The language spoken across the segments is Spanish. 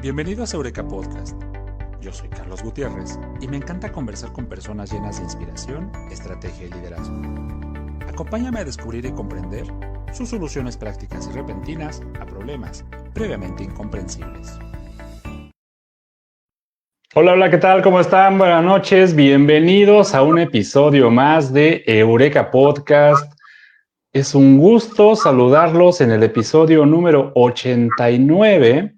Bienvenidos a Eureka Podcast. Yo soy Carlos Gutiérrez y me encanta conversar con personas llenas de inspiración, estrategia y liderazgo. Acompáñame a descubrir y comprender sus soluciones prácticas y repentinas a problemas previamente incomprensibles. Hola, ¿qué tal? ¿Cómo están? Buenas noches. Bienvenidos a un episodio más de Eureka Podcast. Es un gusto saludarlos en el episodio número 89,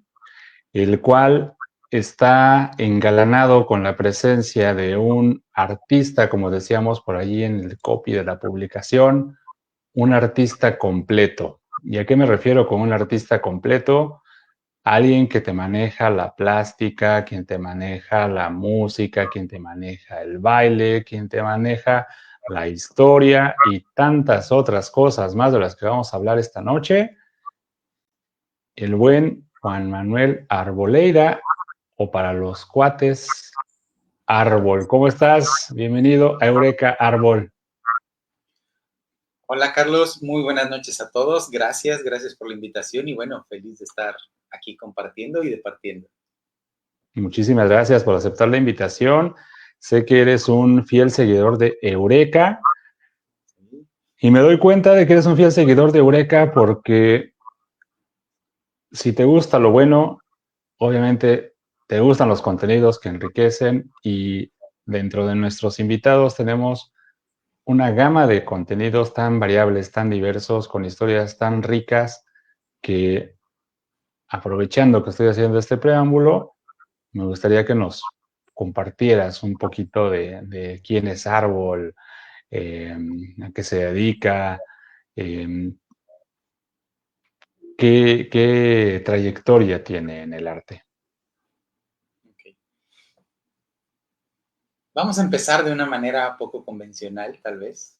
el cual está engalanado con la presencia de un artista, como decíamos por allí en el copy de la publicación, un artista completo. ¿Y a qué me refiero con un artista completo? Alguien que te maneja la plástica, quien te maneja la música, quien te maneja el baile, quien te maneja la historia y tantas otras cosas más de las que vamos a hablar esta noche. El buen Juan Manuel Arboleda, o para los cuates, Árbol. ¿Cómo estás? Bienvenido a Eureka Árbol. Hola Carlos, muy buenas noches a todos. Gracias por la invitación y bueno, feliz de estar aquí compartiendo y departiendo. Muchísimas gracias por aceptar la invitación. Sé que eres un fiel seguidor de Eureka. Y me doy cuenta de que eres un fiel seguidor de Eureka porque si te gusta lo bueno, obviamente te gustan los contenidos que enriquecen, y dentro de nuestros invitados tenemos una gama de contenidos tan variables, tan diversos, con historias tan ricas que, aprovechando que estoy haciendo este preámbulo, me gustaría que nos compartieras un poquito de quién es Árbol, a qué se dedica, eh, ¿Qué trayectoria tiene en el arte? Okay. Vamos a empezar de una manera poco convencional, tal vez.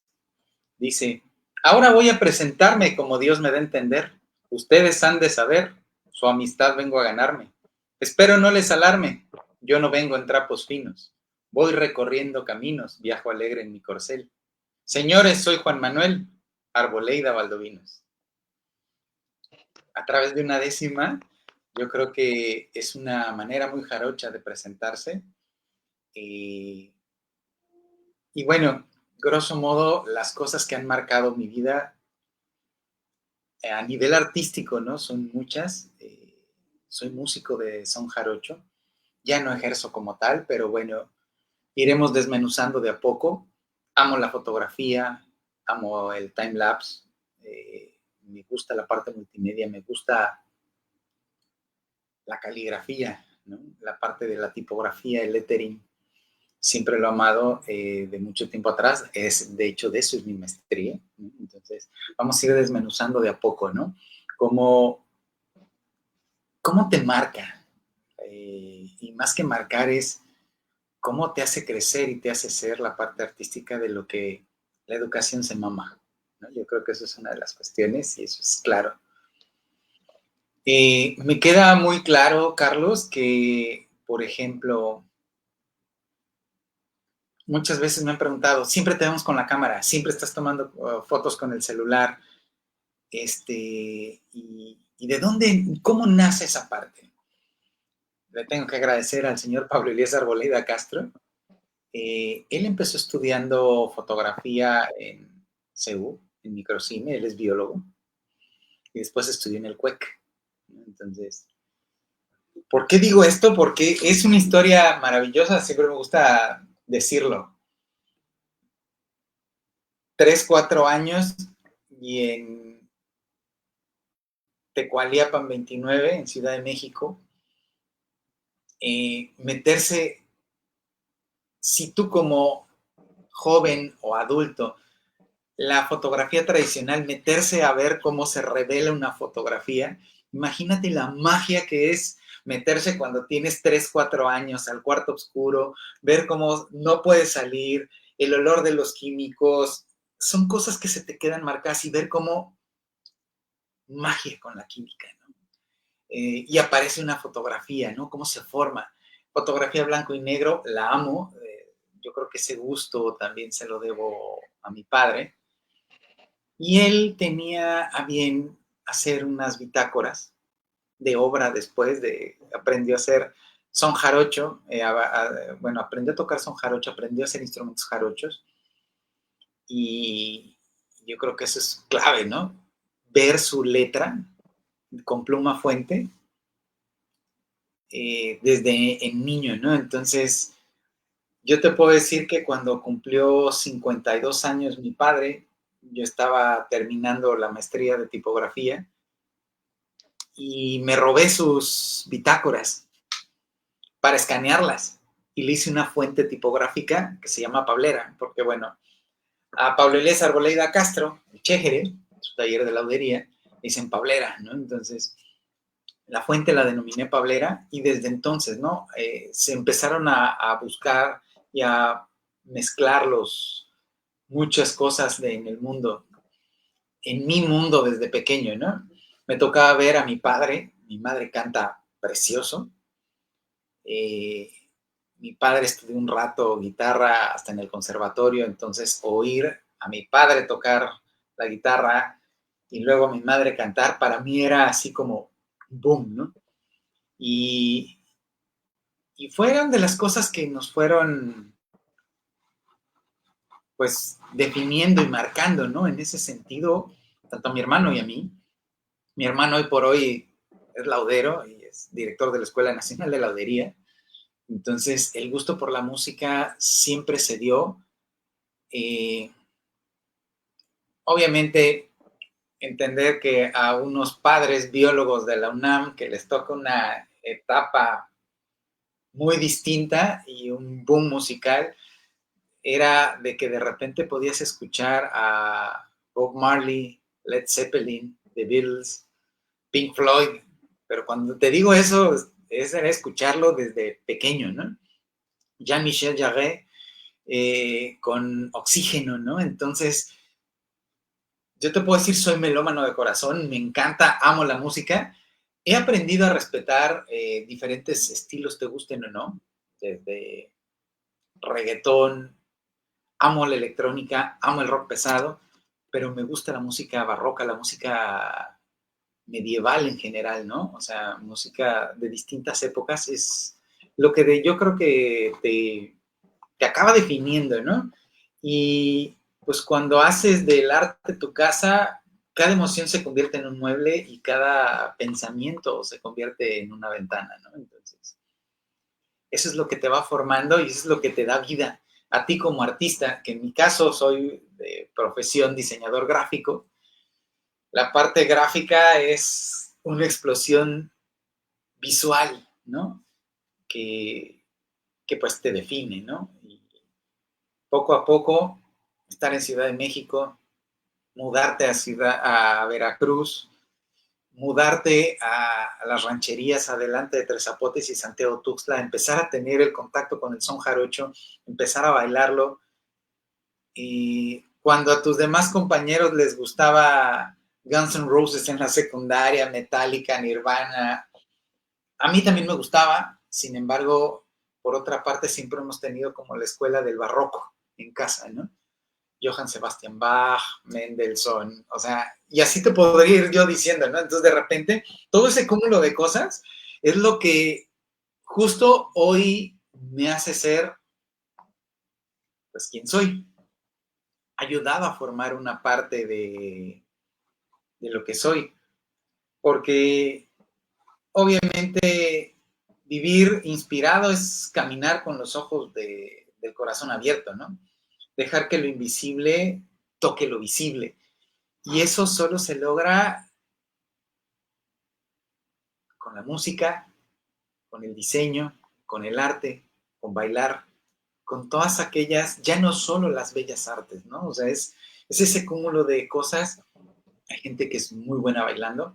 Dice, ahora voy a presentarme como Dios me da a entender. Ustedes han de saber, su amistad vengo a ganarme. Espero no les alarme, yo no vengo en trapos finos. Voy recorriendo caminos, viajo alegre en mi corcel. Señores, soy Juan Manuel Arboleida Valdovinos. A través de una décima, yo creo que es una manera muy jarocha de presentarse. Y bueno, grosso modo, las cosas que han marcado mi vida a nivel artístico, ¿no? Son muchas. Soy músico de son jarocho. Ya no ejerzo como tal, pero bueno, iremos desmenuzando de a poco. Amo la fotografía, amo el time-lapse, me gusta la parte multimedia, me gusta la caligrafía, ¿no? La parte de la tipografía, el lettering, siempre lo he amado de mucho tiempo atrás. De hecho, de eso es mi maestría, ¿no? Entonces, vamos a ir desmenuzando de a poco, ¿no? ¿Cómo te marca? Y más que marcar es cómo te hace crecer y te hace ser la parte artística de lo que la educación se mama, ¿no? Yo creo que eso es una de las cuestiones y eso es claro. Me queda muy claro, Carlos, que, por ejemplo, muchas veces me han preguntado, siempre te vemos con la cámara, siempre estás tomando fotos con el celular, y ¿de dónde, cómo nace esa parte? Le tengo que agradecer al señor Pablo Elías Arboleda Castro. Él empezó estudiando fotografía en CEU, en microcine, él es biólogo, y después estudió en el CUEC. Entonces, ¿por qué digo esto? Porque es una historia maravillosa, siempre me gusta decirlo. 3, 4 años y en Tecualiapan 29, en Ciudad de México, meterse, si tú como joven o adulto, la fotografía tradicional, meterse a ver cómo se revela una fotografía, imagínate la magia que es meterse cuando tienes 3, 4 años al cuarto oscuro, ver cómo no puedes salir, el olor de los químicos, son cosas que se te quedan marcadas y ver cómo magia con la química, ¿no? Y aparece una fotografía, ¿no? Cómo se forma. Fotografía blanco y negro, la amo. Yo creo que ese gusto también se lo debo a mi padre. Y él tenía a bien hacer unas bitácoras de obra después, aprendió a hacer son jarocho, bueno, aprendió a tocar son jarocho, aprendió a hacer instrumentos jarochos, y yo creo que eso es clave, ¿no? Ver su letra con pluma fuente desde en niño, ¿no? Entonces, yo te puedo decir que cuando cumplió 52 años mi padre, yo estaba terminando la maestría de tipografía y me robé sus bitácoras para escanearlas y le hice una fuente tipográfica que se llama Pablera, porque bueno, a Pablo Elías Arboleda Castro, el Chéjere, su taller de laudería, dicen Pablera, ¿no? Entonces, la fuente la denominé Pablera y desde entonces, ¿no? Se empezaron a buscar y a mezclar muchas cosas en el mundo, en mi mundo desde pequeño, ¿no? Me tocaba ver a mi padre, mi madre canta precioso, mi padre estudió un rato guitarra hasta en el conservatorio, entonces oír a mi padre tocar la guitarra y luego a mi madre cantar, para mí era así como boom, ¿no? Y fueron de las cosas que nos fueron, pues, definiendo y marcando, ¿no? En ese sentido, tanto a mi hermano y a mí. Mi hermano hoy por hoy es laudero y es director de la Escuela Nacional de Laudería. Entonces, el gusto por la música siempre se dio. Obviamente, entender que a unos padres biólogos de la UNAM que les toca una etapa muy distinta y un boom musical, era de que de repente podías escuchar a Bob Marley, Led Zeppelin, The Beatles, Pink Floyd, pero cuando te digo eso, era escucharlo desde pequeño, ¿no? Jean-Michel Jarre con Oxígeno, ¿no? Entonces, yo te puedo decir, soy melómano de corazón, me encanta, amo la música. He aprendido a respetar diferentes estilos, te gusten o no, desde reggaetón, amo la electrónica, amo el rock pesado, pero me gusta la música barroca, la música medieval en general, ¿no? O sea, música de distintas épocas es lo que yo creo que te acaba definiendo, ¿no? Y pues cuando haces del arte tu casa, cada emoción se convierte en un mueble y cada pensamiento se convierte en una ventana, ¿no? Entonces, eso es lo que te va formando y eso es lo que te da vida a ti como artista, que en mi caso soy de profesión diseñador gráfico. La parte gráfica es una explosión visual, ¿no? Que pues te define, ¿no? Y poco a poco, estar en Ciudad de México, mudarte a Veracruz, mudarte a las rancherías adelante de Tres Zapotes y Santiago Tuxtla, empezar a tener el contacto con el son jarocho, empezar a bailarlo. Y cuando a tus demás compañeros les gustaba Guns N' Roses en la secundaria, Metallica, Nirvana, a mí también me gustaba, sin embargo, por otra parte siempre hemos tenido como la escuela del barroco en casa, ¿no? Johann Sebastian Bach, Mendelssohn, o sea, y así te podría ir yo diciendo, ¿no? Entonces, de repente, todo ese cúmulo de cosas es lo que justo hoy me hace ser, pues, quien soy. Ayudado a formar una parte de lo que soy, porque obviamente vivir inspirado es caminar con los ojos del corazón abierto, ¿no? Dejar que lo invisible toque lo visible. Y eso solo se logra con la música, con el diseño, con el arte, con bailar, con todas aquellas, ya no solo las bellas artes, ¿no? O sea, es ese cúmulo de cosas. Hay gente que es muy buena bailando,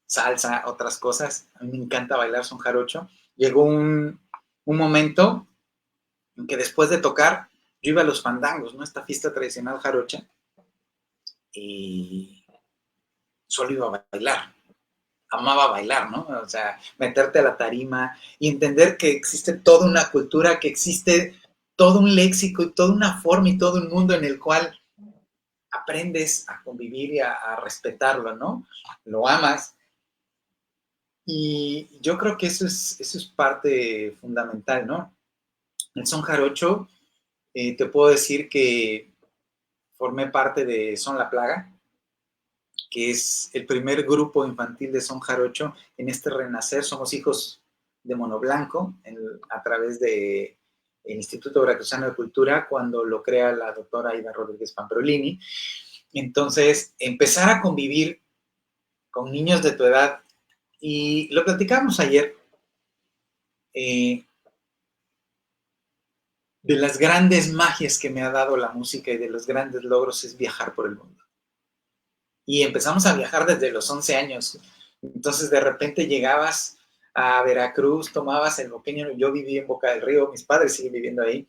salsa, otras cosas. A mí me encanta bailar son jarocho. Llegó un momento en que después de tocar, yo iba a los fandangos, ¿no? Esta fiesta tradicional jarocha, y solo iba a bailar. Amaba bailar, ¿no? O sea, meterte a la tarima y entender que existe toda una cultura, que existe todo un léxico y toda una forma y todo un mundo en el cual aprendes a convivir y a respetarlo, ¿no? Lo amas. Y yo creo que eso es parte fundamental, ¿no? El son jarocho, te puedo decir que formé parte de Son la Plaga, que es el primer grupo infantil de son jarocho en este renacer. Somos hijos de Mono Blanco a través del Instituto Veracruzano de Cultura, cuando lo crea la doctora Aida Rodríguez Pamprolini. Entonces, empezar a convivir con niños de tu edad, y lo platicamos ayer, de las grandes magias que me ha dado la música y de los grandes logros es viajar por el mundo. Y empezamos a viajar desde los 11 años. Entonces, de repente llegabas a Veracruz, tomabas el Boqueño. Yo viví en Boca del Río, mis padres siguen viviendo ahí.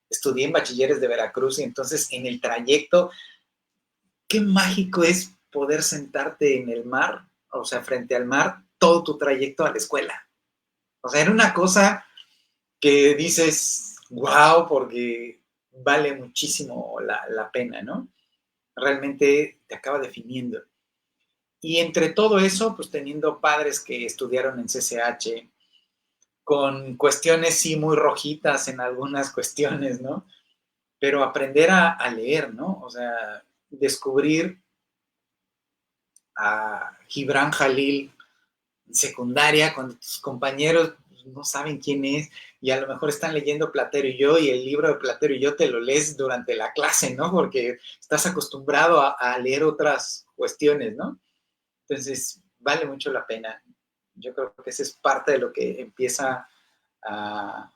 Estudié en bachilleres de Veracruz y entonces en el trayecto, qué mágico es poder sentarte en el mar, o sea, frente al mar, todo tu trayecto a la escuela. O sea, era una cosa que dices, wow, porque vale muchísimo la pena, ¿no? Realmente te acaba definiendo. Y entre todo eso, pues teniendo padres que estudiaron en CCH, con cuestiones sí muy rojitas en algunas cuestiones, ¿no? Pero aprender a leer, ¿no? O sea, descubrir a Gibran Jalil en secundaria, cuando tus compañeros no saben quién es, y a lo mejor están leyendo Platero y yo, y el libro de Platero y yo te lo lees durante la clase, ¿no? Porque estás acostumbrado a leer otras cuestiones, ¿no? Entonces, vale mucho la pena. Yo creo que esa es parte de lo que empieza a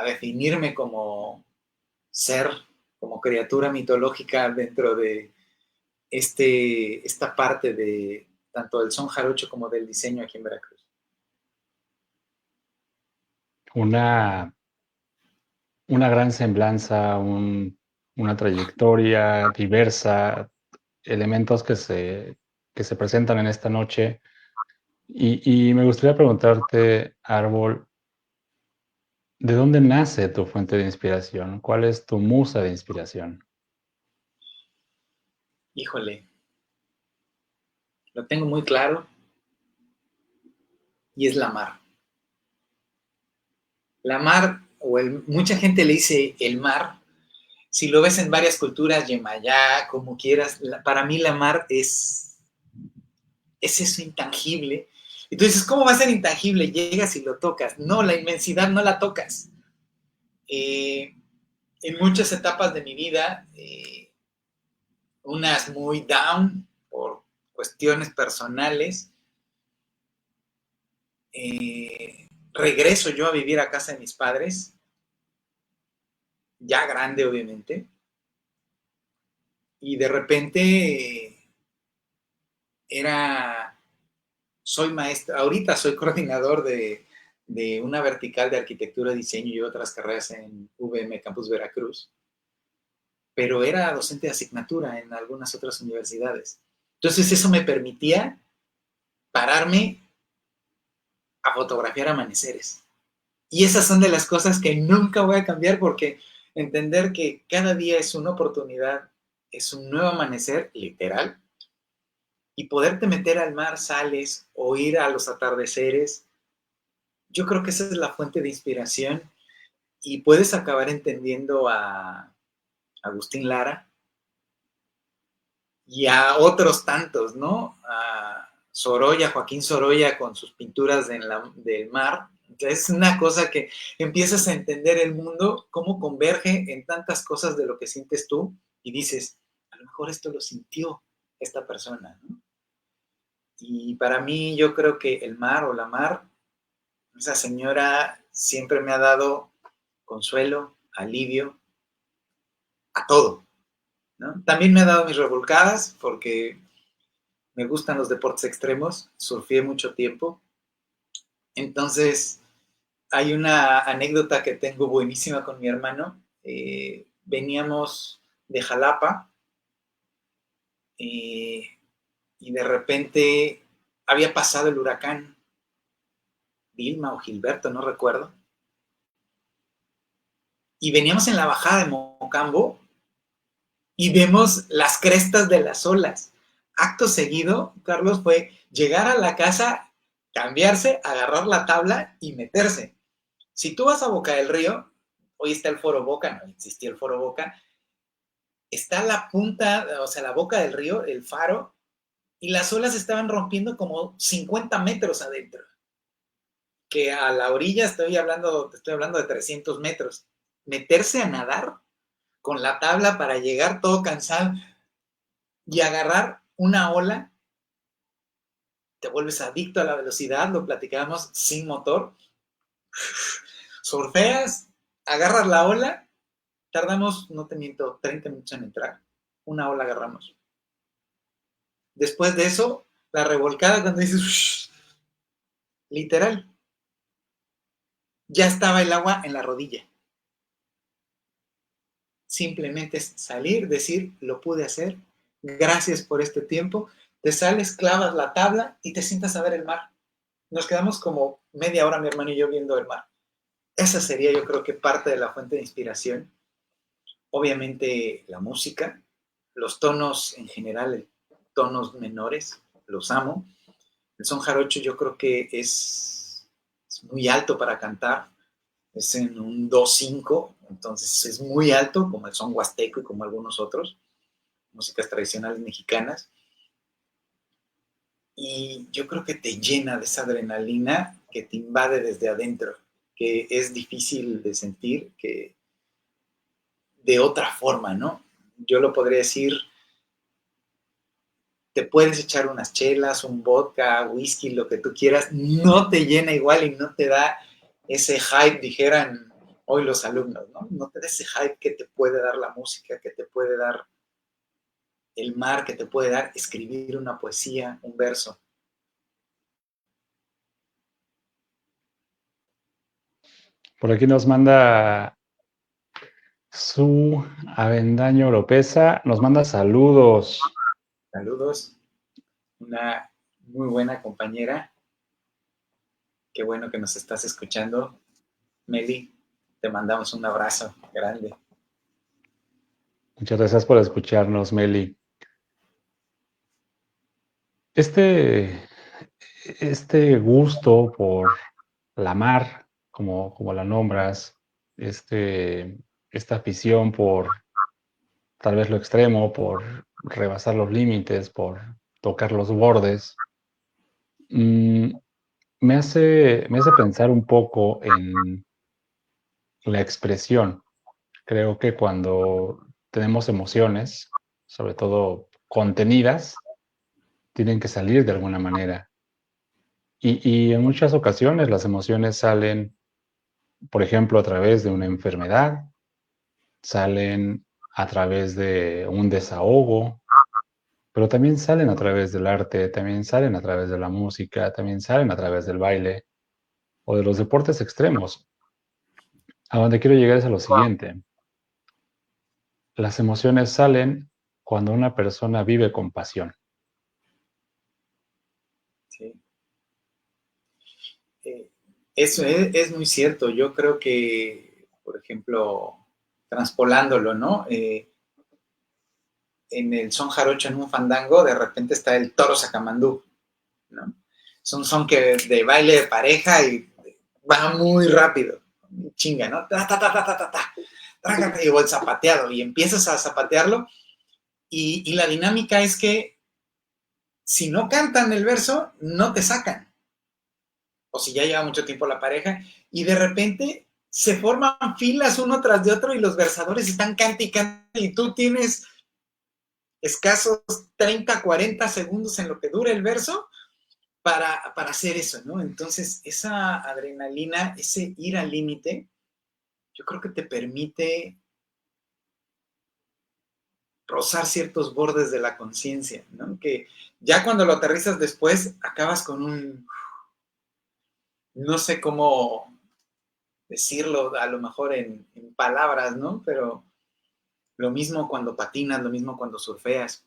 definirme como ser, como criatura mitológica dentro de esta parte de tanto del son jarocho como del diseño aquí en Veracruz. Una gran semblanza, una trayectoria diversa, elementos que se presentan en esta noche. Y me gustaría preguntarte, Árbol, ¿de dónde nace tu fuente de inspiración? ¿Cuál es tu musa de inspiración? Híjole, lo tengo muy claro y es la mar. La mar, mucha gente le dice el mar. Si lo ves en varias culturas, Yemayá, como quieras, para mí la mar es eso intangible. Y tú dices, ¿cómo va a ser intangible? Llegas y lo tocas. No, la inmensidad no la tocas. En muchas etapas de mi vida, unas muy down por cuestiones personales, regreso yo a vivir a casa de mis padres, ya grande obviamente, y de repente soy maestro, ahorita soy coordinador de una vertical de arquitectura, diseño y otras carreras en VM Campus Veracruz, pero era docente de asignatura en algunas otras universidades. Entonces eso me permitía pararme a fotografiar amaneceres. Y esas son de las cosas que nunca voy a cambiar, porque entender que cada día es una oportunidad, es un nuevo amanecer, literal, y poderte meter al mar, sales, o ir a los atardeceres, yo creo que esa es la fuente de inspiración, y puedes acabar entendiendo a Agustín Lara y a otros tantos, ¿no? A Sorolla, Joaquín Sorolla con sus pinturas del mar. Entonces es una cosa que empiezas a entender el mundo, cómo converge en tantas cosas de lo que sientes tú, y dices, a lo mejor esto lo sintió esta persona, ¿no? Y para mí yo creo que el mar o la mar, esa señora siempre me ha dado consuelo, alivio, a todo, ¿no? También me ha dado mis revolcadas, porque me gustan los deportes extremos, surfé mucho tiempo. Entonces, hay una anécdota que tengo buenísima con mi hermano. Veníamos de Jalapa y de repente había pasado el huracán Vilma o Gilberto, no recuerdo. Y veníamos en la bajada de Mocambo y vemos las crestas de las olas. Acto seguido, Carlos, fue llegar a la casa cambiarse, agarrar la tabla y meterse. Si tú vas a Boca del Río, hoy está el Foro Boca, no existía el Foro Boca, está la punta, o sea, la boca del río, el faro, y las olas estaban rompiendo como 50 metros adentro. Que a la orilla te estoy hablando de 300 metros. Meterse a nadar con la tabla para llegar todo cansado y agarrar una ola, te vuelves adicto a la velocidad, lo platicábamos, sin motor. Surfeas, agarras la ola, tardamos, no te miento, 30 minutos en entrar. Una ola agarramos. Después de eso, la revolcada cuando dices, literal, ya estaba el agua en la rodilla. Simplemente es salir, decir, lo pude hacer, gracias por este tiempo, te sales, clavas la tabla y te sientas a ver el mar. Nos quedamos como media hora mi hermano y yo viendo el mar. Esa sería, yo creo que parte de la fuente de inspiración. Obviamente la música, los tonos en general, tonos menores, los amo. El son jarocho yo creo que es muy alto para cantar, es en un 2/5, entonces es muy alto, como el son huasteco y como algunos otros, músicas tradicionales mexicanas. Y yo creo que te llena de esa adrenalina que te invade desde adentro, que es difícil de sentir, que de otra forma, ¿no? Yo lo podría decir, te puedes echar unas chelas, un vodka, whisky, lo que tú quieras, no te llena igual y no te da ese hype, dijeran hoy los alumnos, ¿no? No te da ese hype que te puede dar la música, que te puede dar el mar, que te puede dar escribir una poesía, un verso. Por aquí nos manda su Avendaño Oropesa, nos manda saludos. Saludos, una muy buena compañera. Qué bueno que nos estás escuchando. Meli, te mandamos un abrazo grande. Muchas gracias por escucharnos, Meli. Este gusto por la mar, como la nombras, esta afición por tal vez lo extremo, por rebasar los límites, por tocar los bordes, mm, me hace pensar un poco en la expresión. Creo que cuando tenemos emociones, sobre todo contenidas, tienen que salir de alguna manera. Y en muchas ocasiones las emociones salen, por ejemplo, a través de una enfermedad, salen a través de un desahogo, pero también salen a través del arte, también salen a través de la música, también salen a través del baile o de los deportes extremos. A donde quiero llegar es a lo siguiente. Las emociones salen cuando una persona vive con pasión. Sí. Eso es muy cierto. Yo creo que, por ejemplo, transpolándolo, ¿no? En el son jarocho, en un fandango, de repente está el toro sacamandú, ¿no? Es un son que de baile de pareja y va muy rápido, chinga, ¿no? Ta, ta, ta, ta, ta, ta, ta, y el zapateado, y empiezas a zapatearlo, y la dinámica es que si no cantan el verso, no te sacan. O si ya lleva mucho tiempo la pareja, y de repente se forman filas uno tras de otro y los versadores están cante y cante, y tú tienes escasos 30, 40 segundos en lo que dura el verso para hacer eso, ¿no? Entonces, esa adrenalina, ese ir al límite, yo creo que te permite rozar ciertos bordes de la conciencia, ¿no? Que ya cuando lo aterrizas después, acabas con un, no sé cómo decirlo, a lo mejor en palabras, ¿no? Pero lo mismo cuando patinas, lo mismo cuando surfeas,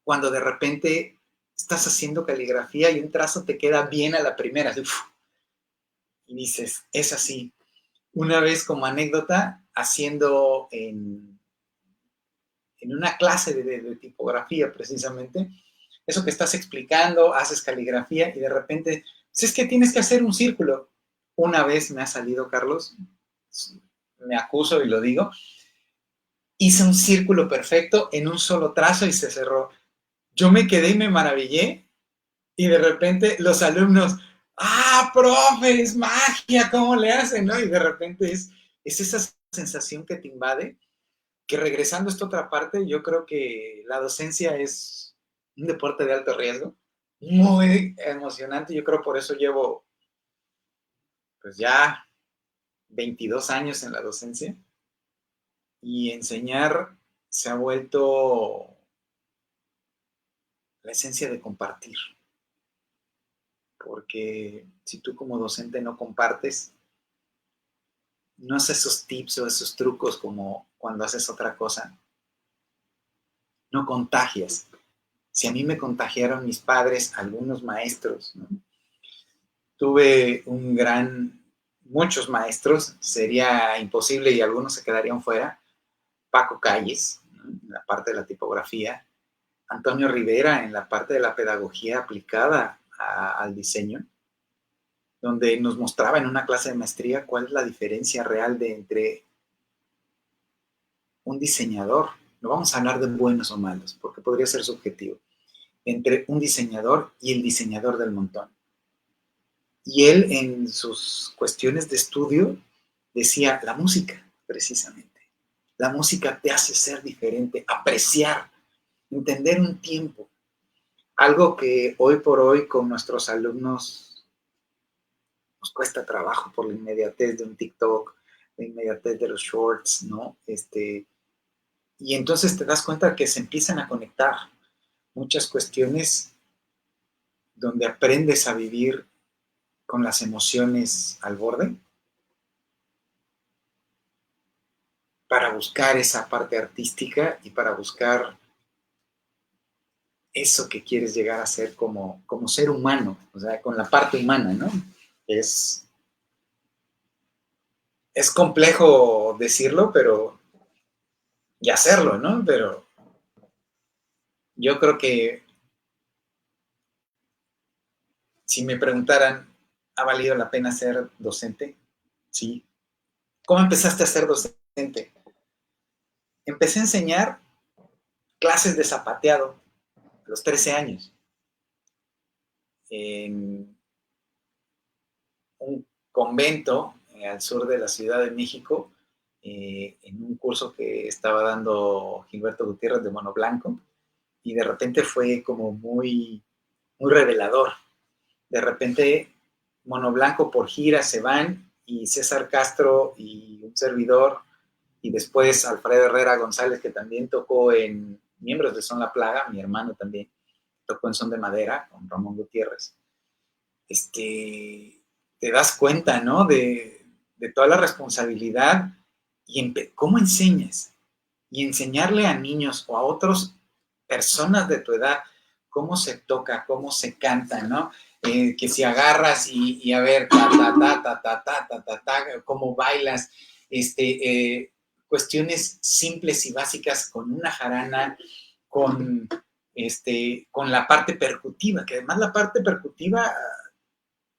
cuando de repente estás haciendo caligrafía y un trazo te queda bien a la primera, así, y dices, es así. Una vez como anécdota, haciendo en una clase de tipografía precisamente, eso que estás explicando, haces caligrafía y de repente, pues es que tienes que hacer un círculo. Una vez me ha salido, Carlos, me acuso y lo digo, hice un círculo perfecto en un solo trazo y se cerró. Yo me quedé y me maravillé y de repente los alumnos, ¡ah, profe, es magia! ¿Cómo le hacen? ¿No? Y de repente es esa sensación que te invade, que regresando a esta otra parte, yo creo que la docencia es un deporte de alto riesgo, muy emocionante. Yo creo por eso llevo pues ya 22 años en la docencia y enseñar se ha vuelto la esencia de compartir. Porque si tú como docente no compartes, no haces esos tips o esos trucos como cuando haces otra cosa, no contagias. Si a mí me contagiaron mis padres, algunos maestros, ¿no? Tuve muchos maestros, sería imposible y algunos se quedarían fuera. Paco Calles, ¿no? En la parte de la tipografía, Antonio Rivera en la parte de la pedagogía aplicada al diseño, donde nos mostraba en una clase de maestría cuál es la diferencia real entre un diseñador, no vamos a hablar de buenos o malos, porque podría ser subjetivo, entre un diseñador y el diseñador del montón. Y él en sus cuestiones de estudio decía, la música, precisamente. La música te hace ser diferente, apreciar, entender un tiempo. Algo que hoy por hoy con nuestros alumnos nos cuesta trabajo por la inmediatez de un TikTok, la inmediatez de los shorts, ¿no? Y entonces te das cuenta que se empiezan a conectar muchas cuestiones donde aprendes a vivir con las emociones al borde para buscar esa parte artística y para buscar eso que quieres llegar a ser como ser humano, o sea, con la parte humana, ¿no? Es complejo decirlo, pero y hacerlo, ¿no? Pero yo creo que si me preguntaran, ¿ha valido la pena ser docente? Sí. ¿Cómo empezaste a ser docente? Empecé a enseñar clases de zapateado a los 13 años en un convento al sur de la Ciudad de México, en un curso que estaba dando Gilberto Gutiérrez de Mono Blanco, y de repente fue como muy, muy revelador. De repente Mono Blanco por gira se van y César Castro y un servidor, y después Alfredo Herrera González, que también tocó en Miembros de Son la Plaga, mi hermano también tocó en Son de Madera con Ramón Gutiérrez. Te das cuenta, ¿no? De toda la responsabilidad y cómo enseñas. Y enseñarle a niños o a otras personas de tu edad cómo se toca, cómo se canta, ¿no? Que si agarras y a ver, cómo bailas, cuestiones simples y básicas con una jarana, con la parte percutiva, que además la parte percutiva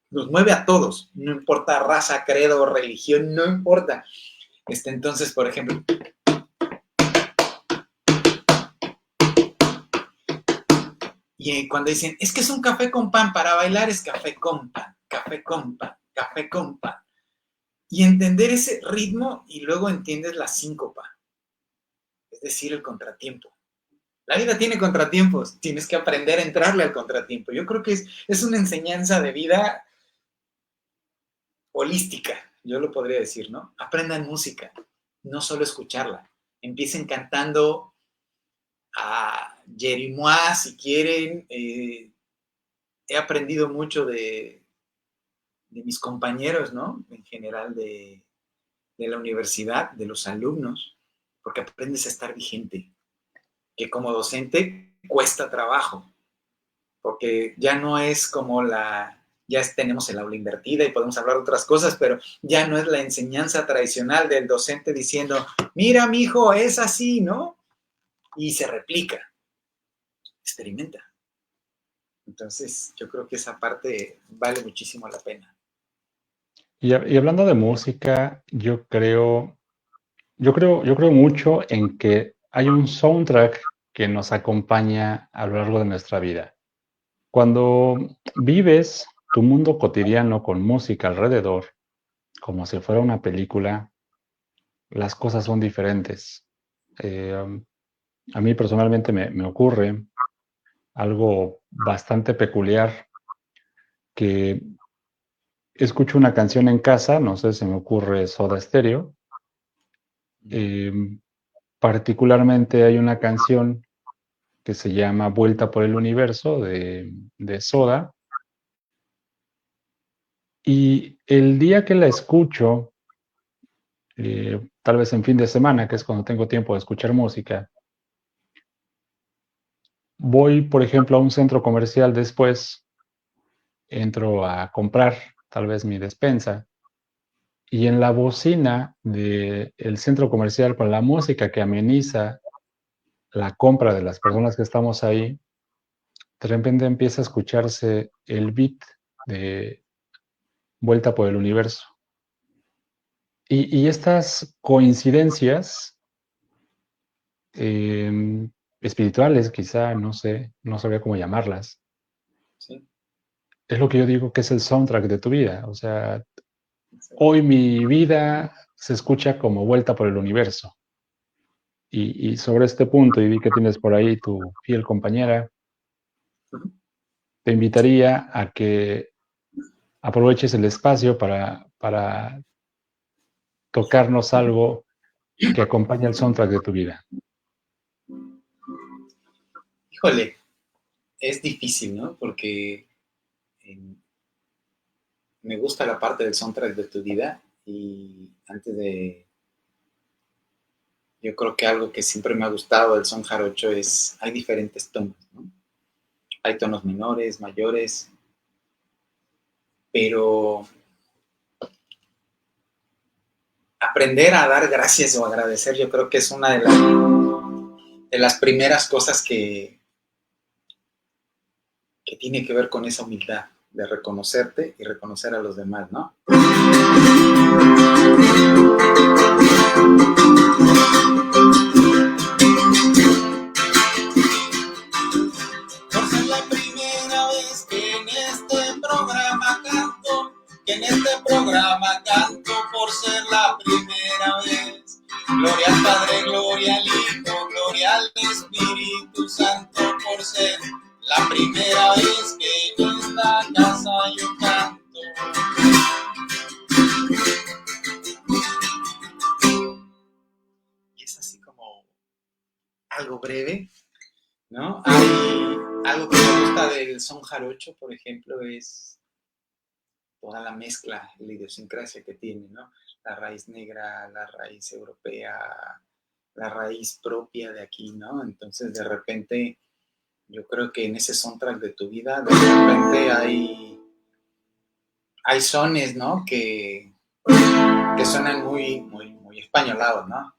nos mueve a todos, no importa raza, credo, religión, no importa. Entonces, por ejemplo, y cuando dicen, es que es un café con pan, para bailar es café con pan, café con pan, café con pan. Y entender ese ritmo y luego entiendes la síncopa, es decir, el contratiempo. La vida tiene contratiempos, tienes que aprender a entrarle al contratiempo. Yo creo que es una enseñanza de vida holística, yo lo podría decir, ¿no? Aprendan música, no solo escucharla. Empiecen cantando a Jerimois, si quieren. He aprendido mucho de mis compañeros, ¿no? En general de la universidad, de los alumnos, porque aprendes a estar vigente, que como docente cuesta trabajo, porque ya no es como ya tenemos el aula invertida y podemos hablar de otras cosas, pero ya no es la enseñanza tradicional del docente diciendo, mira, mijo, es así, ¿no? Y se replica. Experimenta. Entonces, yo creo que esa parte vale muchísimo la pena. Y hablando de música, yo creo mucho en que hay un soundtrack que nos acompaña a lo largo de nuestra vida. Cuando vives tu mundo cotidiano con música alrededor, como si fuera una película, las cosas son diferentes. Eh, a mí personalmente me ocurre algo bastante peculiar que escucho una canción en casa, no sé, se me ocurre Soda Stereo. eh, Particularmente hay una canción que se llama Vuelta por el Universo de Soda, y el día que la escucho, tal vez en fin de semana, que es cuando tengo tiempo de escuchar música, voy, por ejemplo, a un centro comercial después, entro a comprar tal vez mi despensa, y en la bocina del centro comercial, con la música que ameniza la compra de las personas que estamos ahí, de repente empieza a escucharse el beat de Vuelta por el Universo. Y estas coincidencias eh, espirituales, quizá, no sé, no sabría cómo llamarlas, ¿Sí? es lo que yo digo que es el soundtrack de tu vida. O sea, hoy mi vida se escucha como Vuelta por el Universo. Y sobre este punto, y vi que tienes por ahí tu fiel compañera, te invitaría a que aproveches el espacio para tocarnos algo que acompañe el soundtrack de tu vida. Híjole, es difícil, ¿no? Porque eh, me gusta la parte del soundtrack de tu vida y yo creo que algo que siempre me ha gustado del son jarocho es, hay diferentes tonos, ¿no? Hay tonos menores, mayores, pero aprender a dar gracias o agradecer yo creo que es una de las primeras cosas que tiene que ver con esa humildad de reconocerte y reconocer a los demás, ¿no? Por ser la primera vez que en este programa canto, por ser la primera vez. Gloria al Padre, gloria al Hijo, gloria al Espíritu Santo, por ser la primera vez que en esta casa yo canto. Y es así como algo breve, ¿no? Hay algo que me gusta del son jarocho, por ejemplo, es toda la mezcla, la idiosincrasia que tiene, ¿no? La raíz negra, la raíz europea, la raíz propia de aquí, ¿no? Entonces, de repente, yo creo que en ese soundtrack de tu vida, de repente hay sones, ¿no? Que suenan muy, muy, muy españolados, ¿no?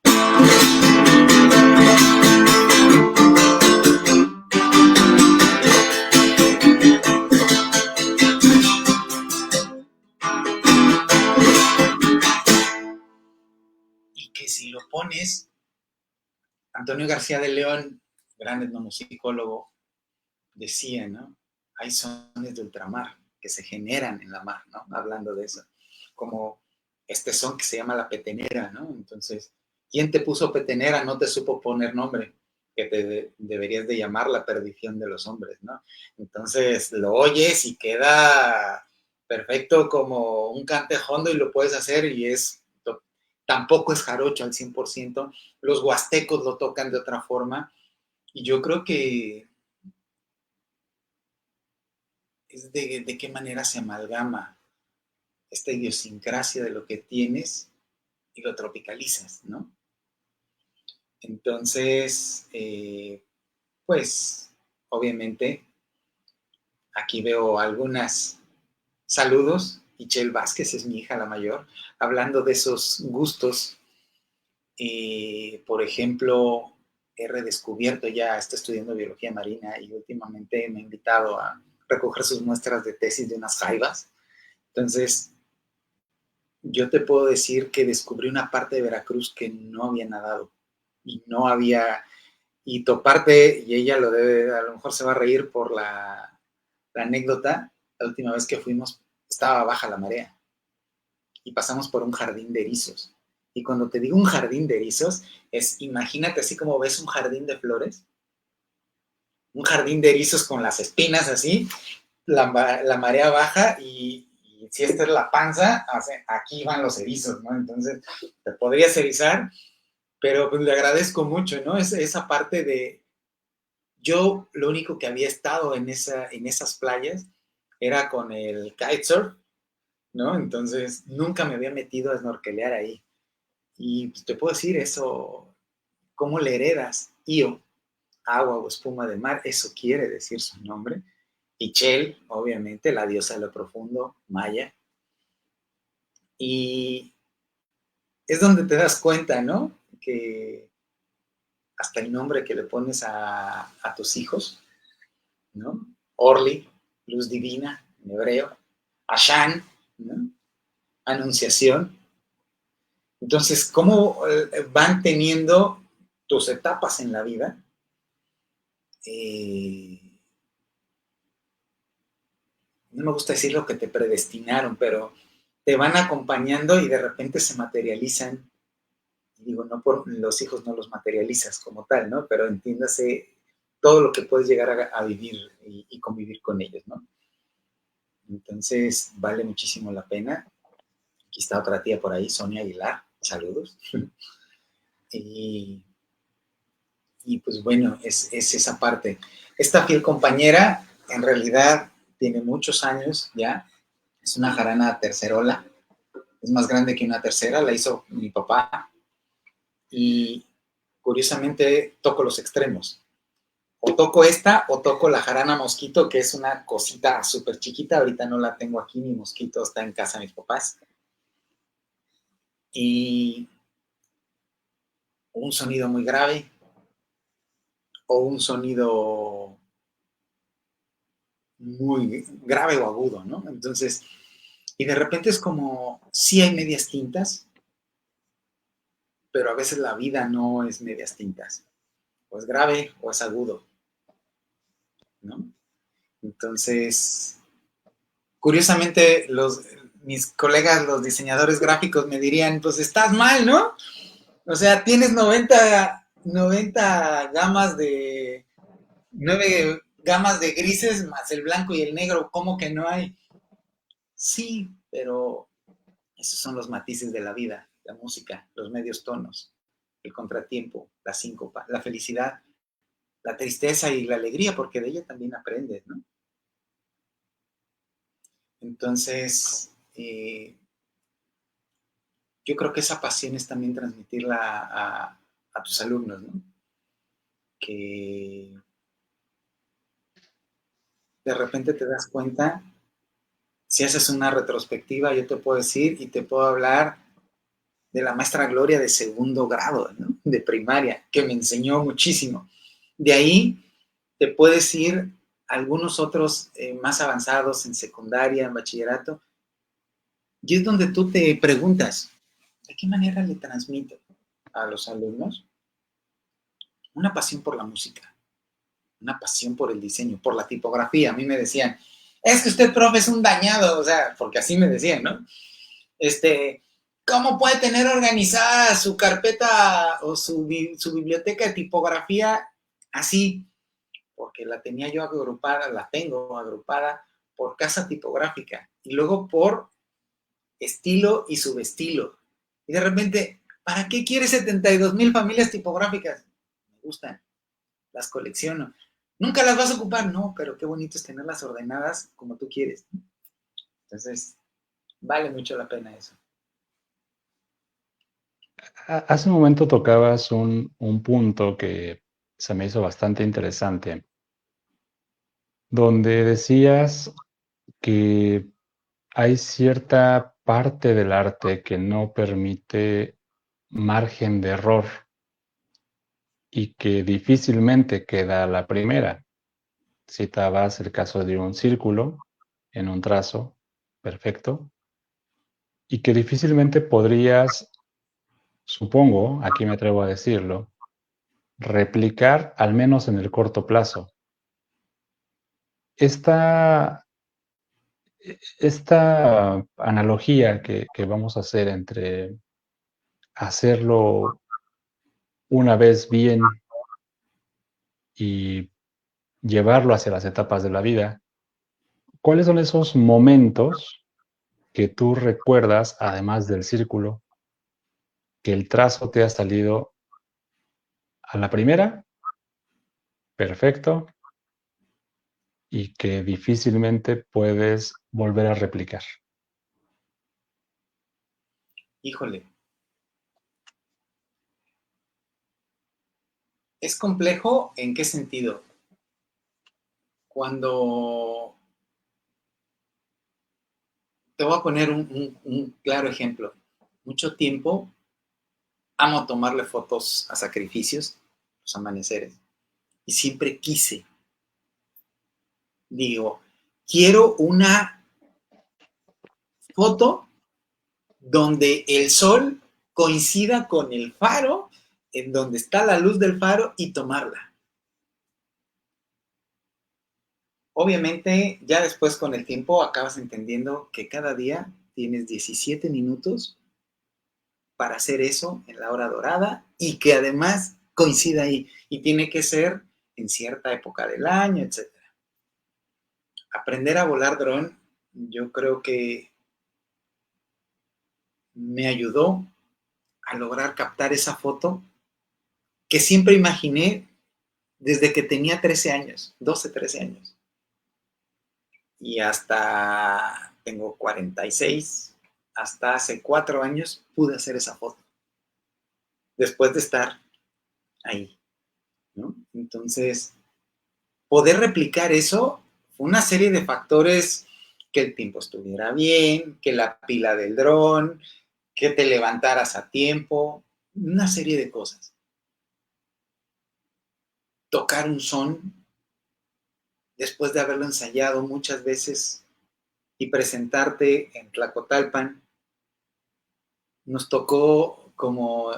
Y que si lo pones, Antonio García de León, gran etnomusicólogo, decía, ¿no? Hay sones de ultramar que se generan en la mar, ¿no? Hablando de eso. Como este son que se llama la petenera, ¿no? Entonces, ¿quién te puso petenera? No te supo poner nombre, que deberías de llamar la perdición de los hombres, ¿no? Entonces, lo oyes y queda perfecto como un cantejondo y lo puedes hacer y tampoco es jarocho al 100%. Los huastecos lo tocan de otra forma y yo creo que es de qué manera se amalgama esta idiosincrasia de lo que tienes y lo tropicalizas, ¿no? Entonces, pues, obviamente, aquí veo algunas saludos. Michelle Vázquez es mi hija, la mayor, hablando de esos gustos. Por ejemplo, he redescubierto ya, está estudiando biología marina y últimamente me ha invitado recoger sus muestras de tesis de unas jaivas. Entonces, yo te puedo decir que descubrí una parte de Veracruz que no había nadado y no había, y toparte, y ella lo debe, a lo mejor se va a reír por la anécdota, la última vez que fuimos estaba baja la marea y pasamos por un jardín de erizos. Y cuando te digo un jardín de erizos, imagínate así como ves un jardín de flores, un jardín de erizos con las espinas así, la marea baja y si esta es la panza, aquí van los erizos, ¿no? Entonces, te podrías erizar, pero pues le agradezco mucho, ¿no? Esa parte de... Yo lo único que había estado en esas playas era con el kitesurf, ¿no? Entonces, nunca me había metido a snorkelear ahí. Y pues, te puedo decir eso, ¿cómo le heredas? Io, agua o espuma de mar, eso quiere decir su nombre. Y Chel, obviamente, la diosa de lo profundo, maya. Y es donde te das cuenta, ¿no? Que hasta el nombre que le pones a tus hijos, ¿no? Orly, luz divina, en hebreo. Ashan, ¿no? Anunciación. Entonces, ¿cómo van teniendo tus etapas en la vida? No me gusta decir lo que te predestinaron, pero te van acompañando y de repente se materializan. Y digo, no por los hijos no los materializas como tal, ¿no? Pero entiéndase todo lo que puedes llegar a vivir y convivir con ellos, ¿no? Entonces, vale muchísimo la pena. Aquí está otra tía por ahí, Sonia Aguilar. Saludos. y pues bueno, es esa parte. Esta fiel compañera, en realidad, tiene muchos años ya. Es una jarana tercerola. Es más grande que una tercera. La hizo mi papá. Y curiosamente toco los extremos. O toco esta o toco la jarana mosquito, que es una cosita súper chiquita. Ahorita no la tengo aquí, mi mosquito está en casa de mis papás. Y un sonido muy grave o un sonido muy grave o agudo, ¿no? Entonces, y de repente es como, sí hay medias tintas, pero a veces la vida no es medias tintas. O es grave o es agudo, ¿no? Entonces, curiosamente, mis colegas, los diseñadores gráficos, me dirían, pues estás mal, ¿no? O sea, tienes 90 gamas de, 9 gamas de grises más el blanco y el negro, ¿cómo que no hay? Sí, pero esos son los matices de la vida, la música, los medios tonos, el contratiempo, la síncopa, la felicidad, la tristeza y la alegría, porque de ella también aprendes, ¿no? Entonces, yo creo que esa pasión es también transmitirla a tus alumnos, ¿no? Que de repente te das cuenta, si haces una retrospectiva, yo te puedo decir y te puedo hablar de la maestra Gloria de segundo grado, ¿no? De primaria, que me enseñó muchísimo. De ahí te puedes ir a algunos otros más avanzados en secundaria, en bachillerato, y es donde tú te preguntas, ¿de qué manera le transmito a los alumnos una pasión por la música, una pasión por el diseño, por la tipografía? A mí me decían, es que usted, profe, es un dañado, o sea, porque así me decían, ¿no? ¿Cómo puede tener organizada su carpeta o su biblioteca de tipografía así? Porque la tenía yo agrupada, la tengo agrupada por casa tipográfica y luego por estilo y subestilo. Y de repente, ¿para qué quiere 72,000 familias tipográficas? Me gustan, las colecciono. ¿Nunca las vas a ocupar? No, pero qué bonito es tenerlas ordenadas como tú quieres. Entonces, vale mucho la pena eso. Hace un momento tocabas un punto que se me hizo bastante interesante, donde decías que hay cierta parte del arte que no permite margen de error y que difícilmente queda a la primera. citabas el caso de un círculo en un trazo perfecto y que difícilmente podrías, supongo, aquí me atrevo a decirlo, replicar al menos en el corto plazo. Esta, esta analogía que vamos a hacer entre hacerlo una vez bien y llevarlo hacia las etapas de la vida, ¿cuáles son esos momentos que tú recuerdas, además del círculo, que el trazo te ha salido a la primera, perfecto, y que difícilmente puedes volver a replicar? Híjole, ¿es complejo en qué sentido? Cuando te voy a poner un claro ejemplo. Mucho tiempo amo tomarle fotos a sacrificios, los amaneceres, y siempre quise, digo, quiero una foto donde el sol coincida con el faro, en donde está la luz del faro y tomarla. Obviamente, ya después con el tiempo acabas entendiendo que cada día tienes 17 minutos para hacer eso en la hora dorada y que además coincida ahí y tiene que ser en cierta época del año, etc. Aprender a volar dron, yo creo que me ayudó a lograr captar esa foto que siempre imaginé desde que tenía 13 años, 12, 13 años. Y hasta tengo 46, hasta hace 4 años pude hacer esa foto, después de estar ahí, ¿no? Entonces, poder replicar eso fue una serie de factores: que el tiempo estuviera bien, que la pila del dron, que te levantaras a tiempo, una serie de cosas. Tocar un son después de haberlo ensayado muchas veces y presentarte en Tlacotalpan. Nos tocó como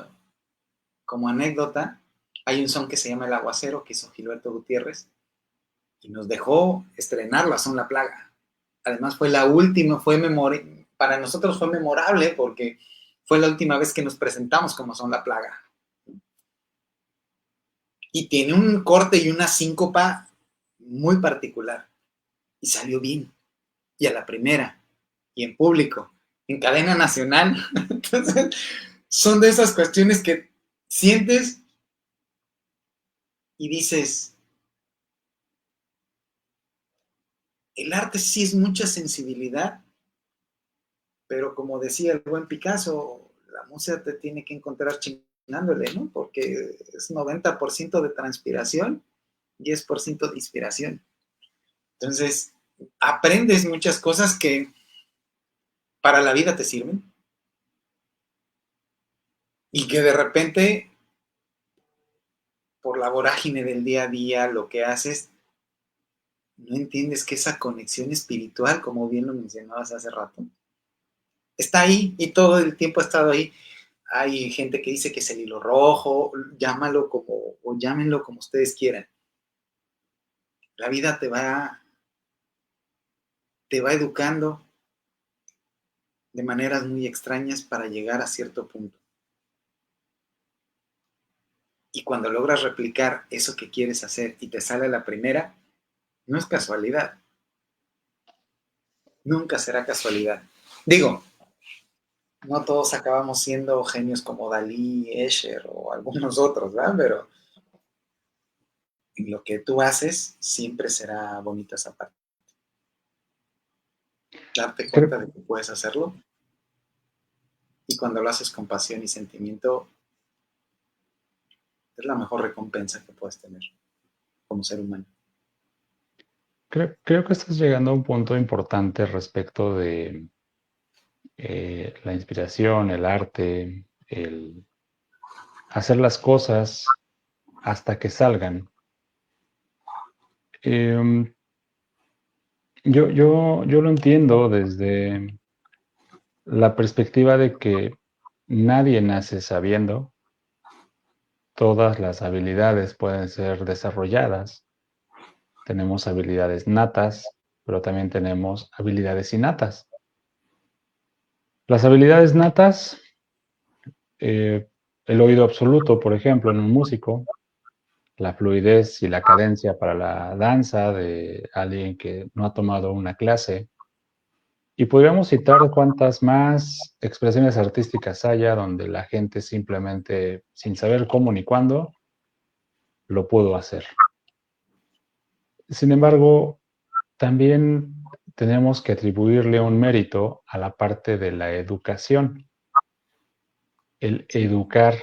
anécdota, hay un son que se llama El Aguacero, que hizo Gilberto Gutiérrez, y nos dejó estrenarlo a Son La Plaga. Además fue la última, para nosotros fue memorable porque fue la última vez que nos presentamos como Son La Plaga. Y tiene un corte y una síncopa muy particular. Y salió bien. Y a la primera. Y en público. En cadena nacional. Entonces, son de esas cuestiones que sientes y dices, el arte sí es mucha sensibilidad, pero como decía el buen Picasso, la música te tiene que encontrar chingándole, ¿no? Porque es 90% de transpiración, 10% de inspiración. Entonces, aprendes muchas cosas que para la vida te sirven y que de repente, por la vorágine del día a día, lo que haces, no entiendes que esa conexión espiritual, como bien lo mencionabas hace rato, está ahí y todo el tiempo ha estado ahí. Hay gente que dice que es el hilo rojo, llámalo como, o llámenlo como ustedes quieran. La vida te va educando de maneras muy extrañas para llegar a cierto punto. Y cuando logras replicar eso que quieres hacer y te sale la primera, no es casualidad. Nunca será casualidad. Digo, no todos acabamos siendo genios como Dalí, Escher o algunos otros, ¿verdad? Pero lo que tú haces siempre será bonita esa parte. Darte cuenta de que puedes hacerlo y cuando lo haces con pasión y sentimiento, es la mejor recompensa que puedes tener como ser humano. Creo que estás llegando a un punto importante respecto de la inspiración, el arte, el hacer las cosas hasta que salgan. Em, yo lo entiendo desde la perspectiva de que nadie nace sabiendo, todas las habilidades pueden ser desarrolladas. Tenemos habilidades natas, pero también tenemos habilidades innatas. Las habilidades natas, el oído absoluto, por ejemplo, en un músico, la fluidez y la cadencia para la danza de alguien que no ha tomado una clase. Y podríamos citar cuantas más expresiones artísticas haya donde la gente simplemente, sin saber cómo ni cuándo, lo pudo hacer. Sin embargo, también tenemos que atribuirle un mérito a la parte de la educación. El educar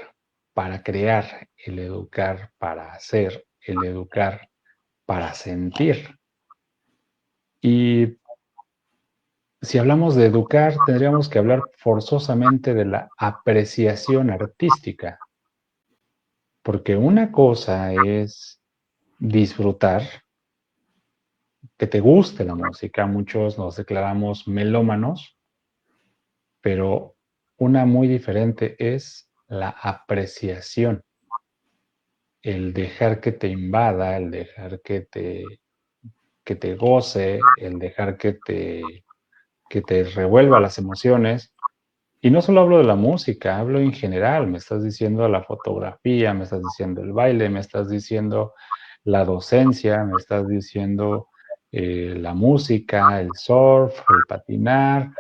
para crear, el educar para hacer, el educar para sentir. Y si hablamos de educar, tendríamos que hablar forzosamente de la apreciación artística, porque una cosa es disfrutar, que te guste la música. Muchos nos declaramos melómanos, pero una muy diferente es la apreciación, el dejar que te invada, el dejar que te goce, el dejar que te revuelva las emociones. Y no solo hablo de la música, hablo en general. Me estás diciendo la fotografía, me estás diciendo el baile, me estás diciendo la docencia, me estás diciendo la música, el surf, el patinar,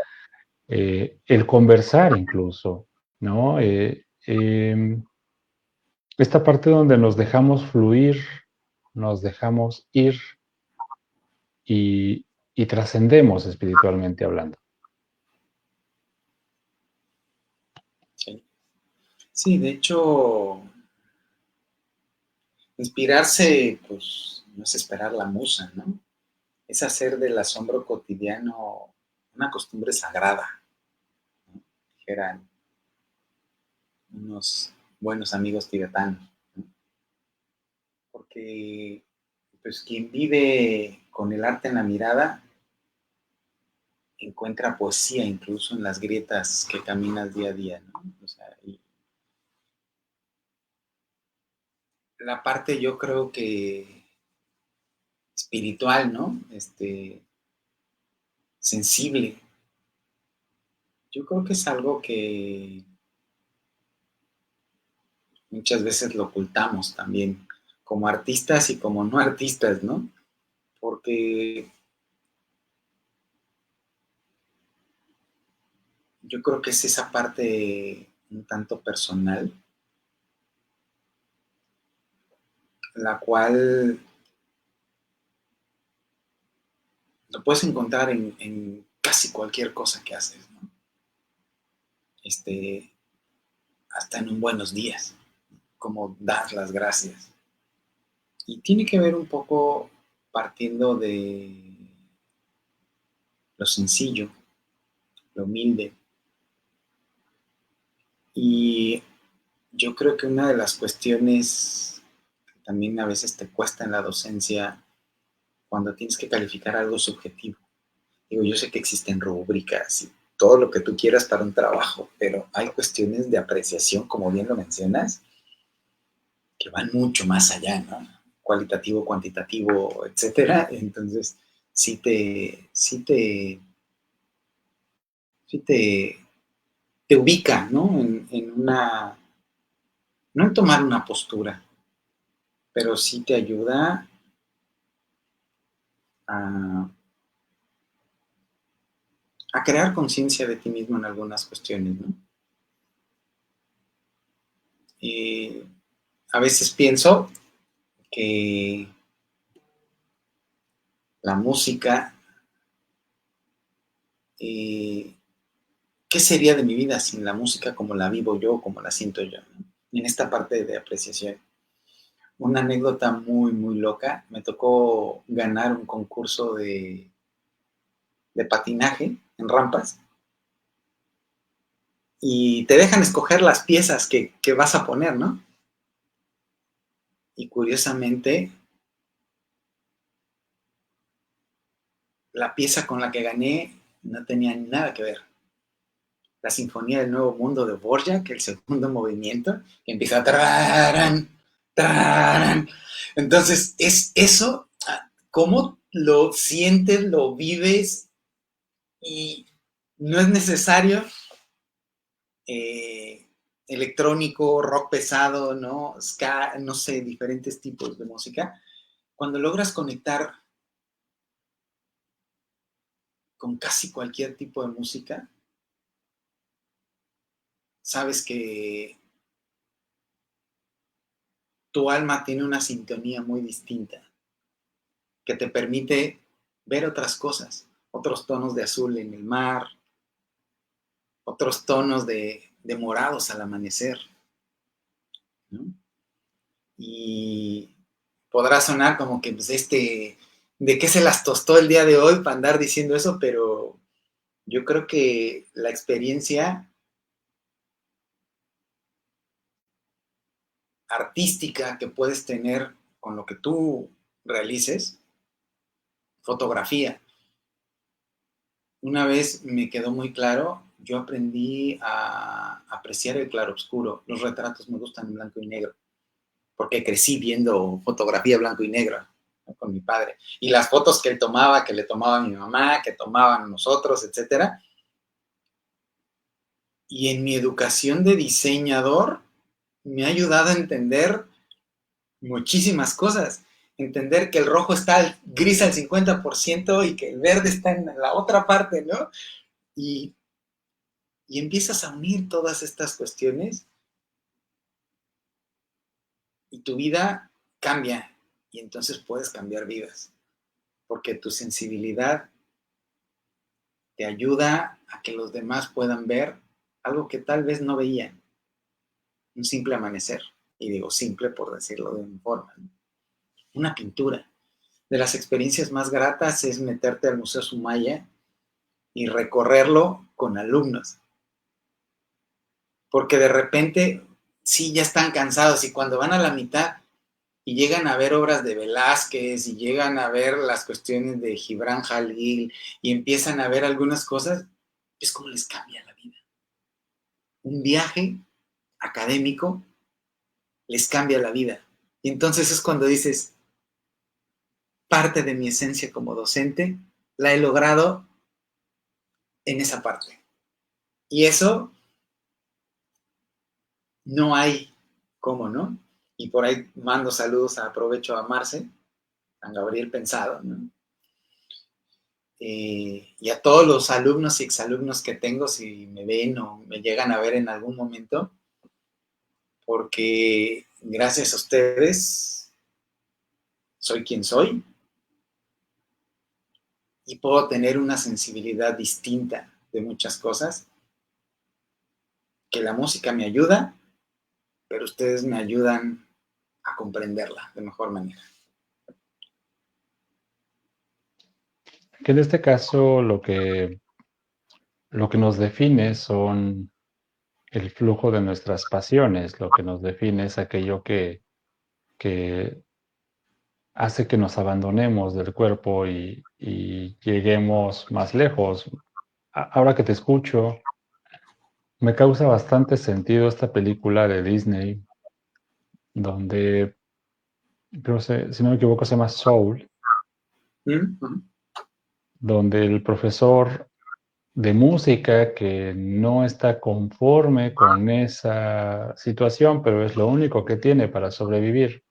el conversar incluso, ¿no? Esta parte donde nos dejamos fluir, nos dejamos ir y trascendemos espiritualmente hablando. Sí. Sí, de hecho, inspirarse, pues, no es esperar la musa, ¿no? Es hacer del asombro cotidiano una costumbre sagrada, ¿no? Dijeran unos buenos amigos tibetanos, ¿no? Porque, pues, quien vive con el arte en la mirada encuentra poesía incluso en las grietas que caminas día a día, ¿no? O sea, y la parte yo creo que espiritual, ¿no? Sensible. Yo creo que es algo que muchas veces lo ocultamos también, como artistas y como no artistas, ¿no? Porque yo creo que es esa parte un tanto personal, la cual lo puedes encontrar en casi cualquier cosa que haces, ¿no? Este, hasta en un buenos días, como dar las gracias. Y tiene que ver un poco partiendo de lo sencillo, lo humilde. Y yo creo que una de las cuestiones que también a veces te cuesta en la docencia, cuando tienes que calificar algo subjetivo. Digo, yo sé que existen rúbricas y todo lo que tú quieras para un trabajo, pero hay cuestiones de apreciación, como bien lo mencionas, que van mucho más allá, ¿no? Cualitativo, cuantitativo, etcétera. Entonces, sí te, sí te, sí te ubica, ¿no? En una, no en tomar una postura, pero sí te ayuda a, a crear conciencia de ti mismo en algunas cuestiones, ¿no? Y a veces pienso que la música, ¿qué sería de mi vida sin la música como la vivo yo, como la siento yo, ¿no? En esta parte de apreciación. Una anécdota muy, muy loca. Me tocó ganar un concurso de patinaje en rampas y te dejan escoger las piezas que vas a poner, ¿no? Y curiosamente, la pieza con la que gané no tenía nada que ver. La Sinfonía del Nuevo Mundo de Dvorak, el segundo movimiento, que empieza tararán, tararán. Entonces, es eso, cómo lo sientes, lo vives, y no es necesario electrónico, rock pesado, ¿no? Ska, no sé, diferentes tipos de música. Cuando logras conectar con casi cualquier tipo de música, sabes que tu alma tiene una sintonía muy distinta que te permite ver otras cosas, otros tonos de azul en el mar, otros tonos de morados al amanecer, ¿no? Y podrá sonar como que pues ¿de qué se las tostó el día de hoy para andar diciendo eso? Pero yo creo que la experiencia artística que puedes tener con lo que tú realices, fotografía. Una vez me quedó muy claro, yo aprendí a apreciar el claroscuro. Los retratos me gustan en blanco y negro, porque crecí viendo fotografía blanco y negro, ¿no? Con mi padre. Y las fotos que él tomaba, que le tomaba a mi mamá, que tomaban nosotros, etcétera. Y en mi educación de diseñador me ha ayudado a entender muchísimas cosas. Entender que el rojo está gris al 50% y que el verde está en la otra parte, ¿no? Y, y empiezas a unir todas estas cuestiones y tu vida cambia. Y entonces puedes cambiar vidas. Porque tu sensibilidad te ayuda a que los demás puedan ver algo que tal vez no veían. Un simple amanecer. Y digo simple por decirlo de una forma, ¿no? Una pintura. De las experiencias más gratas es meterte al Museo Sumaya y recorrerlo con alumnos. Porque de repente, sí, ya están cansados y cuando van a la mitad y llegan a ver obras de Velázquez y llegan a ver las cuestiones de Gibran Jalil y empiezan a ver algunas cosas, es como les cambia la vida. Un viaje académico les cambia la vida. Y entonces es cuando dices, parte de mi esencia como docente la he logrado en esa parte. Y eso no hay cómo, ¿no? Y por ahí mando saludos, aprovecho a Marce, a Gabriel Pensado, ¿no? Y a todos los alumnos y exalumnos que tengo, si me ven o me llegan a ver en algún momento, porque gracias a ustedes soy quien soy y puedo tener una sensibilidad distinta de muchas cosas, que la música me ayuda, pero ustedes me ayudan a comprenderla de mejor manera. Que en este caso lo que nos define son el flujo de nuestras pasiones, lo que nos define es aquello que hace que nos abandonemos del cuerpo y lleguemos más lejos. Ahora que te escucho, me causa bastante sentido esta película de Disney, donde, creo si no me equivoco, se llama Soul, ¿Mm? donde el profesor de música que no está conforme con esa situación, pero es lo único que tiene para sobrevivir.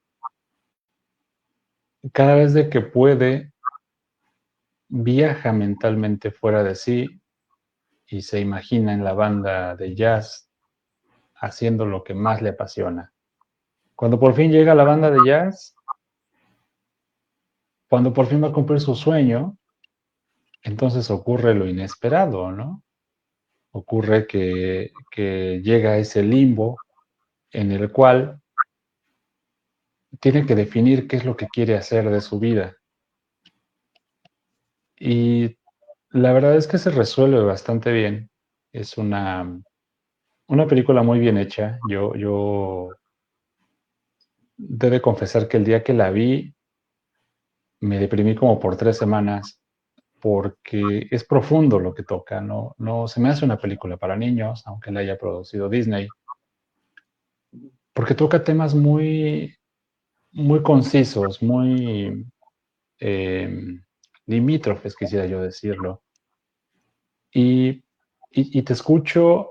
Cada vez de que puede, viaja mentalmente fuera de sí y se imagina en la banda de jazz haciendo lo que más le apasiona. Cuando por fin llega a la banda de jazz, cuando por fin va a cumplir su sueño, entonces ocurre lo inesperado, ¿no? Ocurre que llega a ese limbo en el cual tiene que definir qué es lo que quiere hacer de su vida. Y la verdad es que se resuelve bastante bien. Es una película muy bien hecha. Yo he de confesar que el día que la vi, me deprimí como por 3 semanas porque es profundo lo que toca, no se me hace una película para niños, aunque la haya producido Disney, porque toca temas muy, muy concisos, muy eh, limítrofes, quisiera yo decirlo. Y te escucho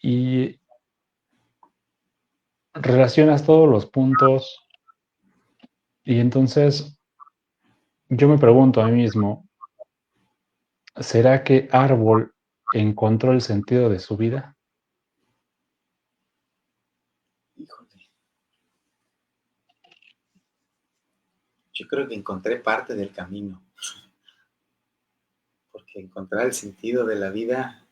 y relacionas todos los puntos y entonces yo me pregunto a mí mismo, ¿será que Árbol encontró el sentido de su vida? Híjole, yo creo que encontré parte del camino, porque encontrar el sentido de la vida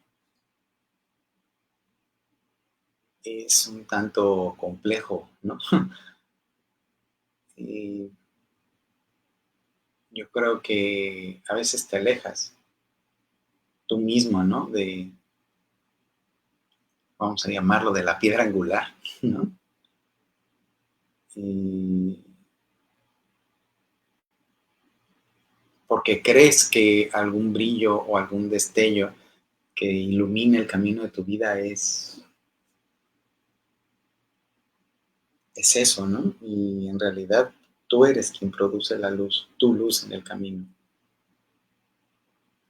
es un tanto complejo, ¿no? Y yo creo que a veces te alejas tú mismo, ¿no? Vamos a llamarlo, de la piedra angular, ¿no? Y porque crees que algún brillo o algún destello que ilumine el camino de tu vida es eso, ¿no? Y en realidad tú eres quien produce la luz, tu luz en el camino.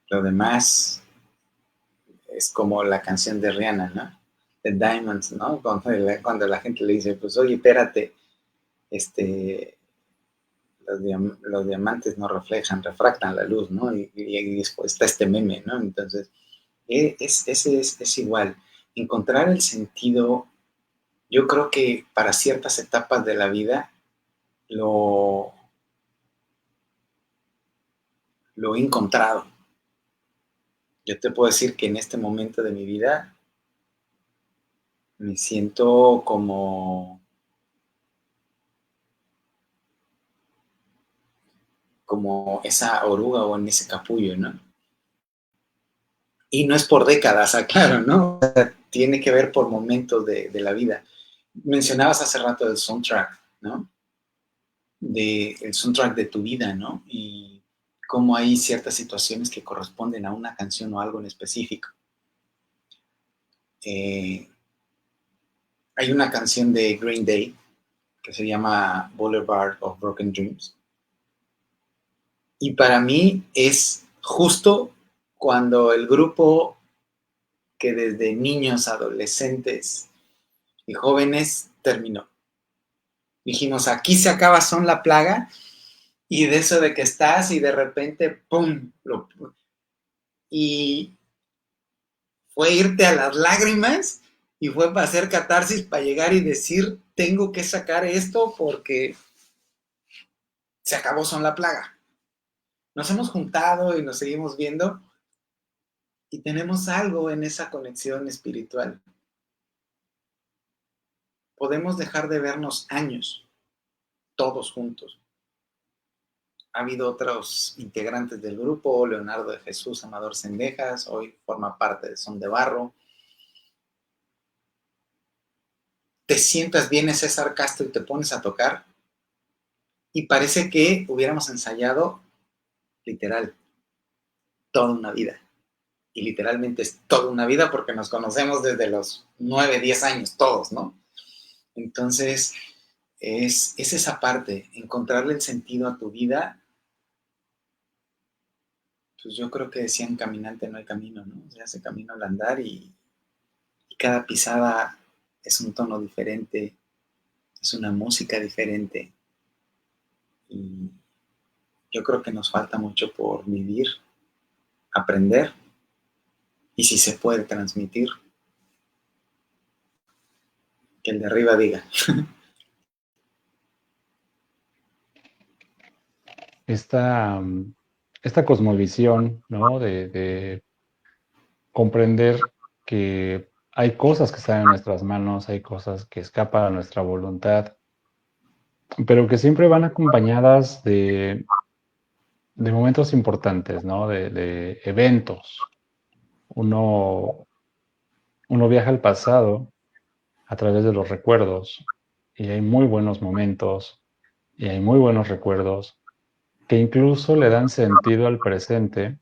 Lo demás es como la canción de Rihanna, ¿no? The Diamonds, ¿no? Cuando la gente le dice, pues oye, espérate, los diamantes no reflejan, refractan la luz, ¿no? Y después está este meme, ¿no? Entonces, es igual. Encontrar el sentido, yo creo que para ciertas etapas de la vida lo, lo he encontrado. Yo te puedo decir que en este momento de mi vida me siento como esa oruga o en ese capullo, ¿no? Y no es por décadas, aclaro, ¿no? O sea, tiene que ver por momentos de la vida. Mencionabas hace rato el soundtrack, ¿no? El soundtrack de tu vida, ¿no? Y cómo hay ciertas situaciones que corresponden a una canción o algo en específico. Eh, Hay una canción de Green Day que se llama Boulevard of Broken Dreams. Y para mí es justo cuando el grupo que desde niños, adolescentes y jóvenes terminó. Dijimos, aquí se acaba Son la Plaga, y de eso de que estás y de repente, ¡pum! Y fue irte a las lágrimas y fue para hacer catarsis, para llegar y decir, tengo que sacar esto porque se acabó Son la Plaga. Nos hemos juntado y nos seguimos viendo y tenemos algo en esa conexión espiritual. Podemos dejar de vernos años, todos juntos. Ha habido otros integrantes del grupo, Leonardo de Jesús, Amador Cendejas, hoy forma parte de Son de Barro. Te sientas, viene César Castro y te pones a tocar y parece que hubiéramos ensayado literal toda una vida. Y literalmente es toda una vida porque nos conocemos desde los 9, 10 años, todos, ¿no? Entonces, es esa parte, encontrarle el sentido a tu vida. Pues yo creo que decían caminante no hay camino, ¿no? Se hace camino al andar y cada pisada es un tono diferente, es una música diferente. Y yo creo que nos falta mucho por vivir, aprender y si se puede transmitir, que el de arriba diga. Esta, esta cosmovisión, ¿no? De comprender que hay cosas que están en nuestras manos, hay cosas que escapan a nuestra voluntad, pero que siempre van acompañadas de momentos importantes, ¿no? De eventos. Uno, uno viaja al pasado a través de los recuerdos y hay muy buenos momentos y hay muy buenos recuerdos que incluso le dan sentido al presente,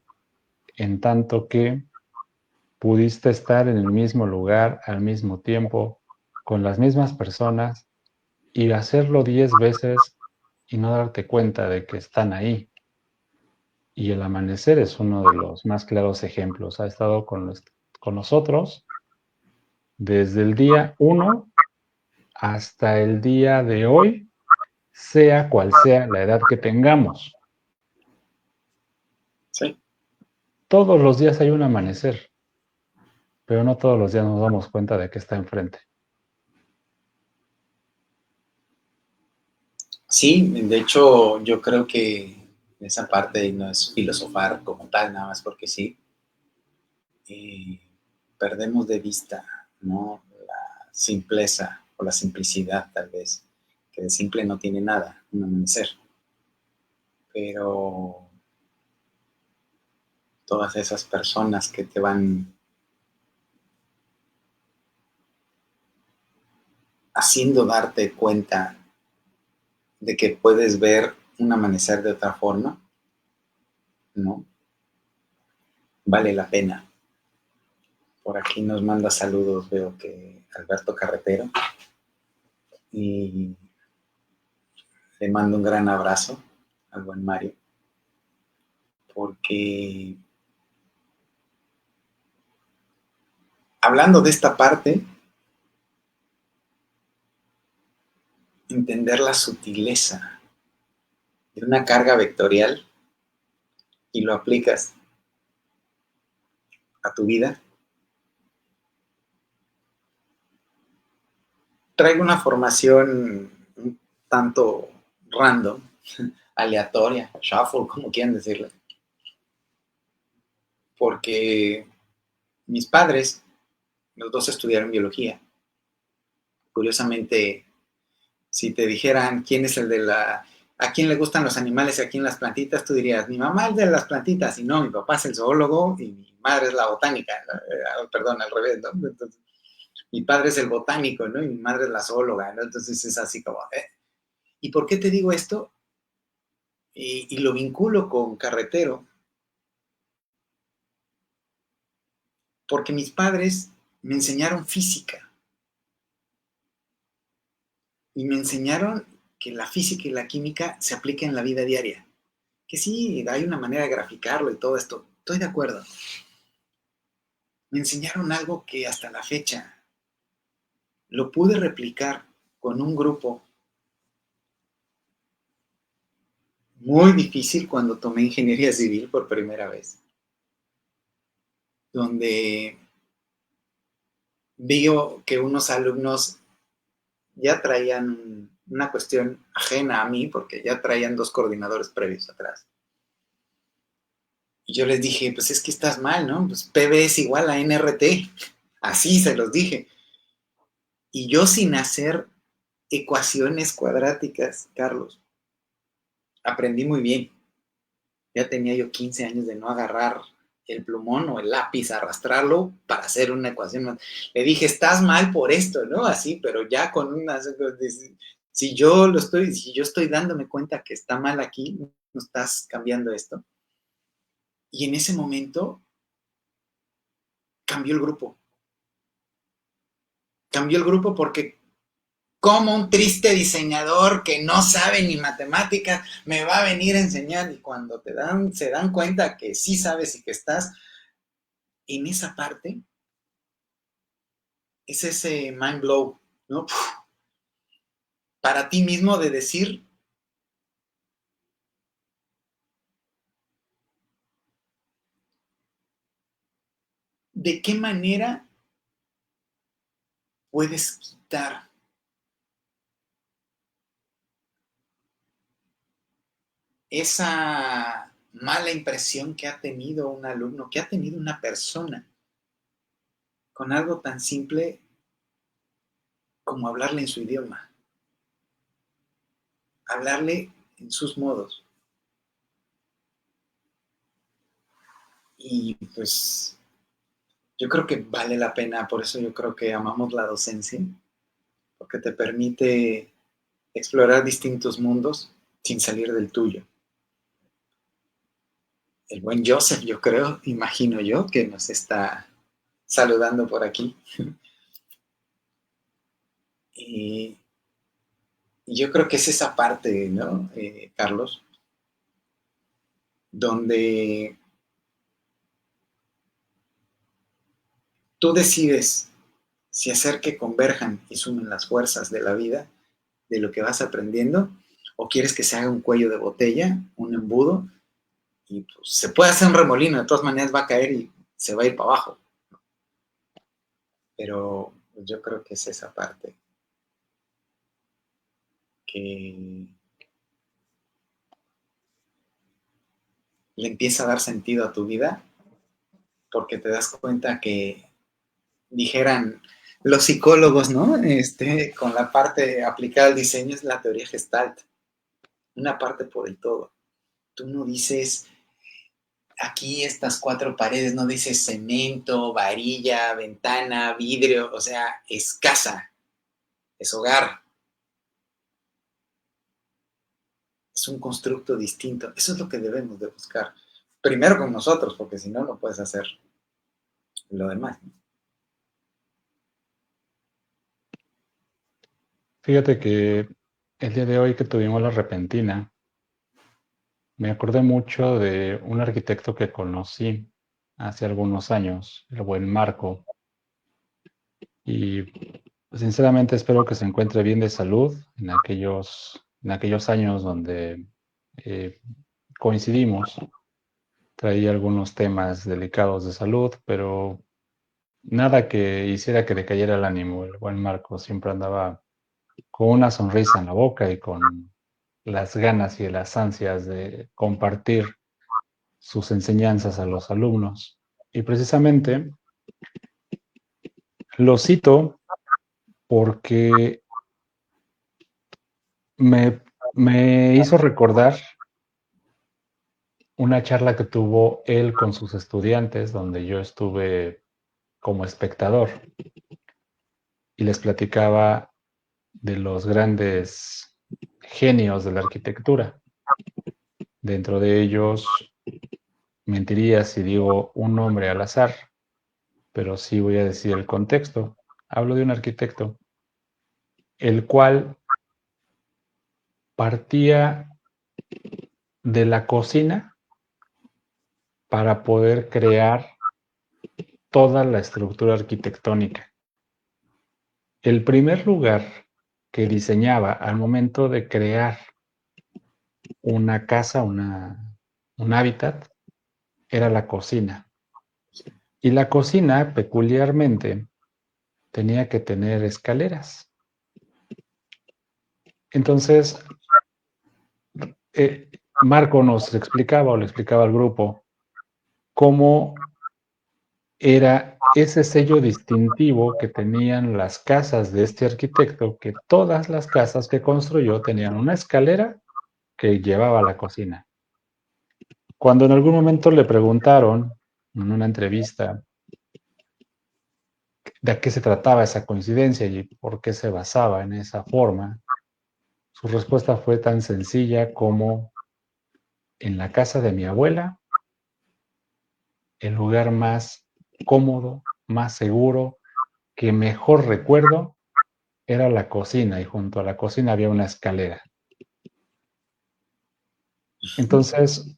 en tanto que pudiste estar en el mismo lugar al mismo tiempo, con las mismas personas, y hacerlo 10 veces y no darte cuenta de que están ahí. Y el amanecer es uno de los más claros ejemplos. Ha estado con nosotros desde el día 1 hasta el día de hoy, sea cual sea la edad que tengamos. Sí. Todos los días hay un amanecer, pero no todos los días nos damos cuenta de que está enfrente. Sí, de hecho, yo creo que esa parte no es filosofar como tal, nada más porque sí. Perdemos de vista, ¿no? La simpleza o la simplicidad, tal vez, que de simple no tiene nada, un amanecer. Pero todas esas personas que te van haciendo darte cuenta de que puedes ver un amanecer de otra forma, ¿no? Vale la pena. Por aquí nos manda saludos, veo que Alberto Carretero, y le mando un gran abrazo al buen Mario, porque hablando de esta parte, entender la sutileza de una carga vectorial y lo aplicas a tu vida. Traigo una formación un tanto random, aleatoria, shuffle, como quieran decirle, porque mis padres, los dos estudiaron biología. Curiosamente, si te dijeran quién es el de la... ¿A quién le gustan los animales y a quién las plantitas? Tú dirías, mi mamá es de las plantitas, y no, mi papá es el zoólogo y mi madre es la botánica. Perdón, al revés, ¿no? Entonces, mi padre es el botánico, ¿no? Y mi madre es la zoóloga, ¿no? Entonces es así como, ¿eh? ¿Y por qué te digo esto? Y lo vinculo con Carretero, porque mis padres me enseñaron física y me enseñaron que la física y la química se aplican en la vida diaria. Que sí, hay una manera de graficarlo y todo esto, estoy de acuerdo. Me enseñaron algo que hasta la fecha lo pude replicar con un grupo muy difícil cuando tomé ingeniería civil por primera vez, donde veo que unos alumnos ya traían una cuestión ajena a mí, porque ya traían dos coordinadores previos atrás. Y yo les dije, pues es que estás mal, ¿no? Pues PV es igual a NRT. Así se los dije. Y yo sin hacer ecuaciones cuadráticas, Carlos, aprendí muy bien. Ya tenía yo 15 años de no agarrar el plumón o el lápiz, arrastrarlo para hacer una ecuación. Le dije, estás mal por esto, ¿no? Así, pero ya con una... Si yo estoy dándome cuenta que está mal aquí, no estás cambiando esto. Y en ese momento cambió el grupo. Cambió el grupo porque como un triste diseñador que no sabe ni matemáticas me va a venir a enseñar, y cuando se dan cuenta que sí sabes y que estás en esa parte, es ese mind blow, ¿no? Para ti mismo de decir, ¿de qué manera puedes quitar esa mala impresión que ha tenido un alumno, que ha tenido una persona, con algo tan simple como hablarle en su idioma, hablarle en sus modos? Y pues yo creo que vale la pena, por eso yo creo que amamos la docencia, porque te permite explorar distintos mundos sin salir del tuyo. el buen Joseph, yo creo, imagino yo, que nos está saludando por aquí. Y yo creo que es esa parte, ¿no, Carlos? Donde tú decides si hacer que converjan y sumen las fuerzas de la vida, de lo que vas aprendiendo, o quieres que se haga un cuello de botella, un embudo, y pues, se puede hacer un remolino, de todas maneras va a caer y se va a ir para abajo. Pero yo creo que es esa parte que le empieza a dar sentido a tu vida, porque te das cuenta que dijeran los psicólogos, ¿no? Con la parte aplicada al diseño es la teoría Gestalt, una parte por el todo. Tú no dices aquí estas 4 paredes, no dices cemento, varilla, ventana, vidrio, o sea, es casa, es hogar, es un constructo distinto. Eso es lo que debemos de buscar. Primero con nosotros, porque si no, no puedes hacer lo demás. Fíjate que el día de hoy que tuvimos la repentina, me acordé mucho de un arquitecto que conocí hace algunos años, el buen Marco, y sinceramente espero que se encuentre bien de salud en aquellos años donde eh, coincidimos. Traía algunos temas delicados de salud, pero nada que hiciera que le cayera el ánimo. El buen Marco siempre andaba con una sonrisa en la boca y con las ganas y las ansias de compartir sus enseñanzas a los alumnos. Y precisamente lo cito porque me hizo recordar una charla que tuvo él con sus estudiantes, donde yo estuve como espectador y les platicaba de los grandes genios de la arquitectura. Dentro de ellos, mentiría si digo un nombre al azar, pero sí voy a decir el contexto. Hablo de un arquitecto, el cual partía de la cocina para poder crear toda la estructura arquitectónica. El primer lugar que diseñaba al momento de crear una casa, un hábitat, era la cocina. Y la cocina, peculiarmente, tenía que tener escaleras. Entonces, Marco nos explicaba o le explicaba al grupo cómo era ese sello distintivo que tenían las casas de este arquitecto, que todas las casas que construyó tenían una escalera que llevaba a la cocina. Cuando en algún momento le preguntaron en una entrevista de qué se trataba esa coincidencia y por qué se basaba en esa forma, su respuesta fue tan sencilla como: en la casa de mi abuela, el lugar más cómodo, más seguro, que mejor recuerdo, era la cocina, y junto a la cocina había una escalera. Entonces,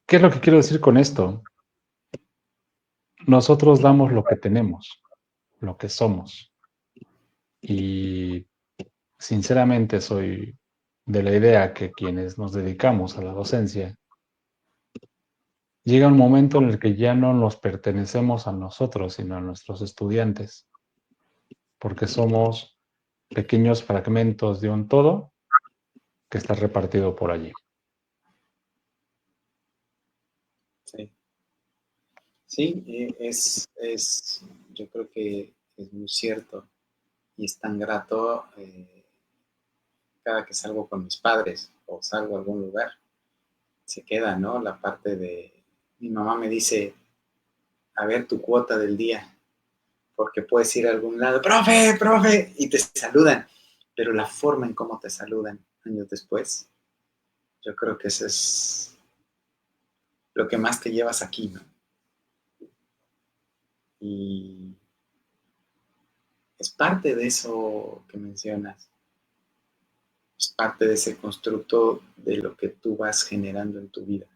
¿qué es lo que quiero decir con esto? Nosotros damos lo que tenemos, lo que somos. Y sinceramente soy de la idea que quienes nos dedicamos a la docencia, llega un momento en el que ya no nos pertenecemos a nosotros, sino a nuestros estudiantes, porque somos pequeños fragmentos de un todo que está repartido por allí. Sí, sí, yo creo que es muy cierto y es tan grato cada que salgo con mis padres o salgo a algún lugar, se queda, ¿no? La parte de, mi mamá me dice, a ver tu cuota del día, porque puedes ir a algún lado, profe, profe, y te saludan, pero la forma en cómo te saludan años después, yo creo que eso es lo que más te llevas aquí, ¿no? Y es parte de eso que mencionas, es parte de ese constructo de lo que tú vas generando en tu vida.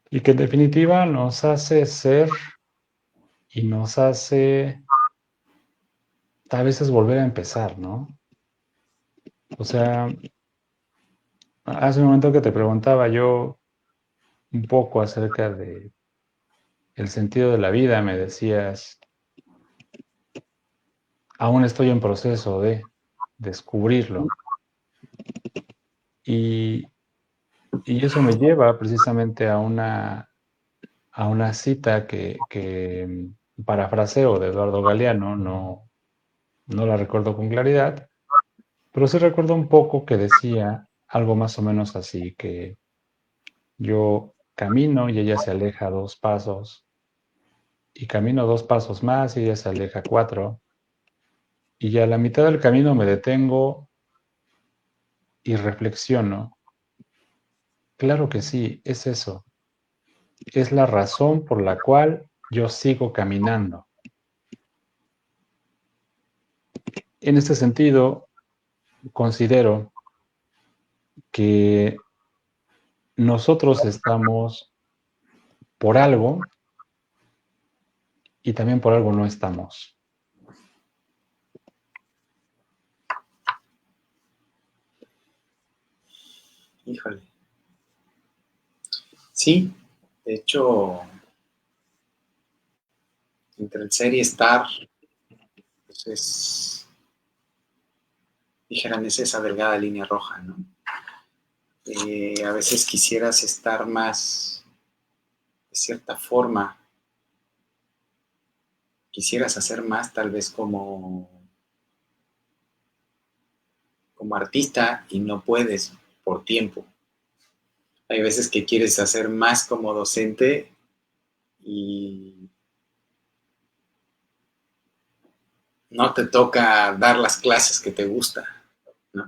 Y que en definitiva nos hace ser y nos hace a veces volver a empezar, ¿no? O sea, hace un momento que te preguntaba yo un poco acerca de el sentido de la vida, me decías, aún estoy en proceso de descubrirlo. Y, y eso me lleva precisamente a una cita que parafraseo de Eduardo Galeano, no la recuerdo con claridad, pero sí recuerdo un poco que decía algo más o menos así, que yo camino y ella se aleja 2 pasos, y camino 2 pasos más y ella se aleja 4, y ya a la mitad del camino me detengo y reflexiono. Claro que sí, es eso. Es la razón por la cual yo sigo caminando. En este sentido, considero que nosotros estamos por algo y también por algo no estamos. Híjole. Sí, de hecho, entre el ser y estar, pues dijeran, es esa delgada línea roja, ¿no? A veces quisieras estar más, de cierta forma, quisieras hacer más tal vez como artista y no puedes por tiempo. Hay veces que quieres hacer más como docente y no te toca dar las clases que te gusta, ¿no?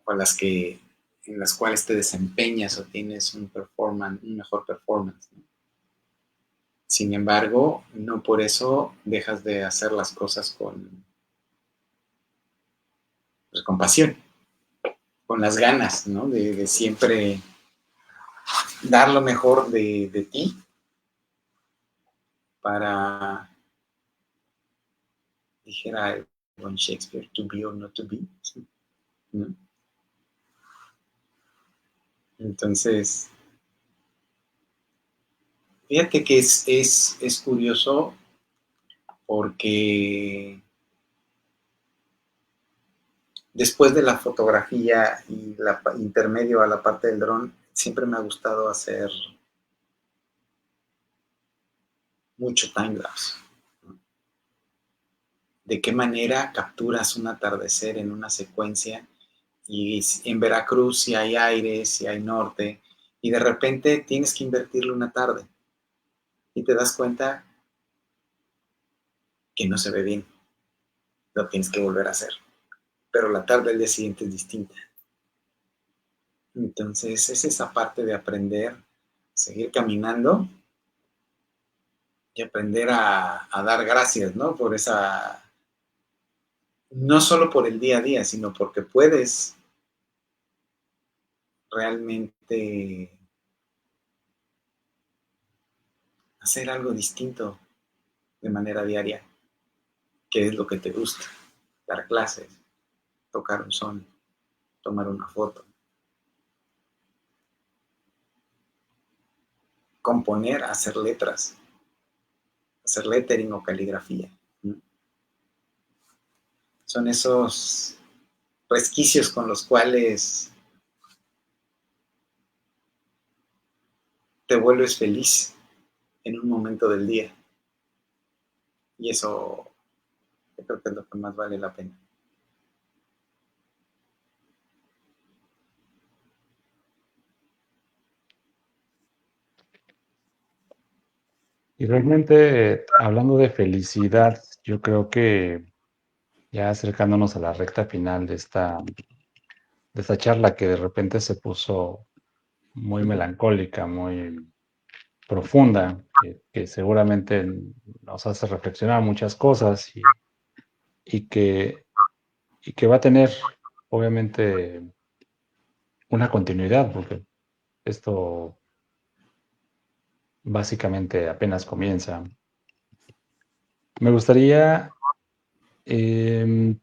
O en las cuales te desempeñas o tienes un mejor performance, ¿no? Sin embargo, no por eso dejas de hacer las cosas con pasión, con las ganas, ¿no? De siempre dar lo mejor de ti para, dijera Don Shakespeare, to be or not to be, ¿no? Entonces, fíjate que es curioso porque después de la fotografía y intermedio a la parte del dron, siempre me ha gustado hacer mucho timelapse, ¿no? De qué manera capturas un atardecer en una secuencia y en Veracruz si hay aire, si hay norte, y de repente tienes que invertirle una tarde y te das cuenta que no se ve bien, lo tienes que volver a hacer, pero la tarde del día siguiente es distinta. Entonces es esa parte de aprender, seguir caminando y aprender a dar gracias, ¿no? Por esa, no solo por el día a día, sino porque puedes realmente hacer algo distinto de manera diaria, que es lo que te gusta, dar clases, tocar un son, tomar una foto, componer, hacer letras, hacer lettering o caligrafía, ¿no? Son esos resquicios con los cuales te vuelves feliz en un momento del día. Y eso yo creo que es lo que más vale la pena. Y realmente, hablando de felicidad, yo creo que ya acercándonos a la recta final de esta charla que de repente se puso muy melancólica, muy profunda, que seguramente nos hace reflexionar muchas cosas y que, y que va a tener, obviamente, una continuidad, porque esto básicamente apenas comienza. Me gustaría em,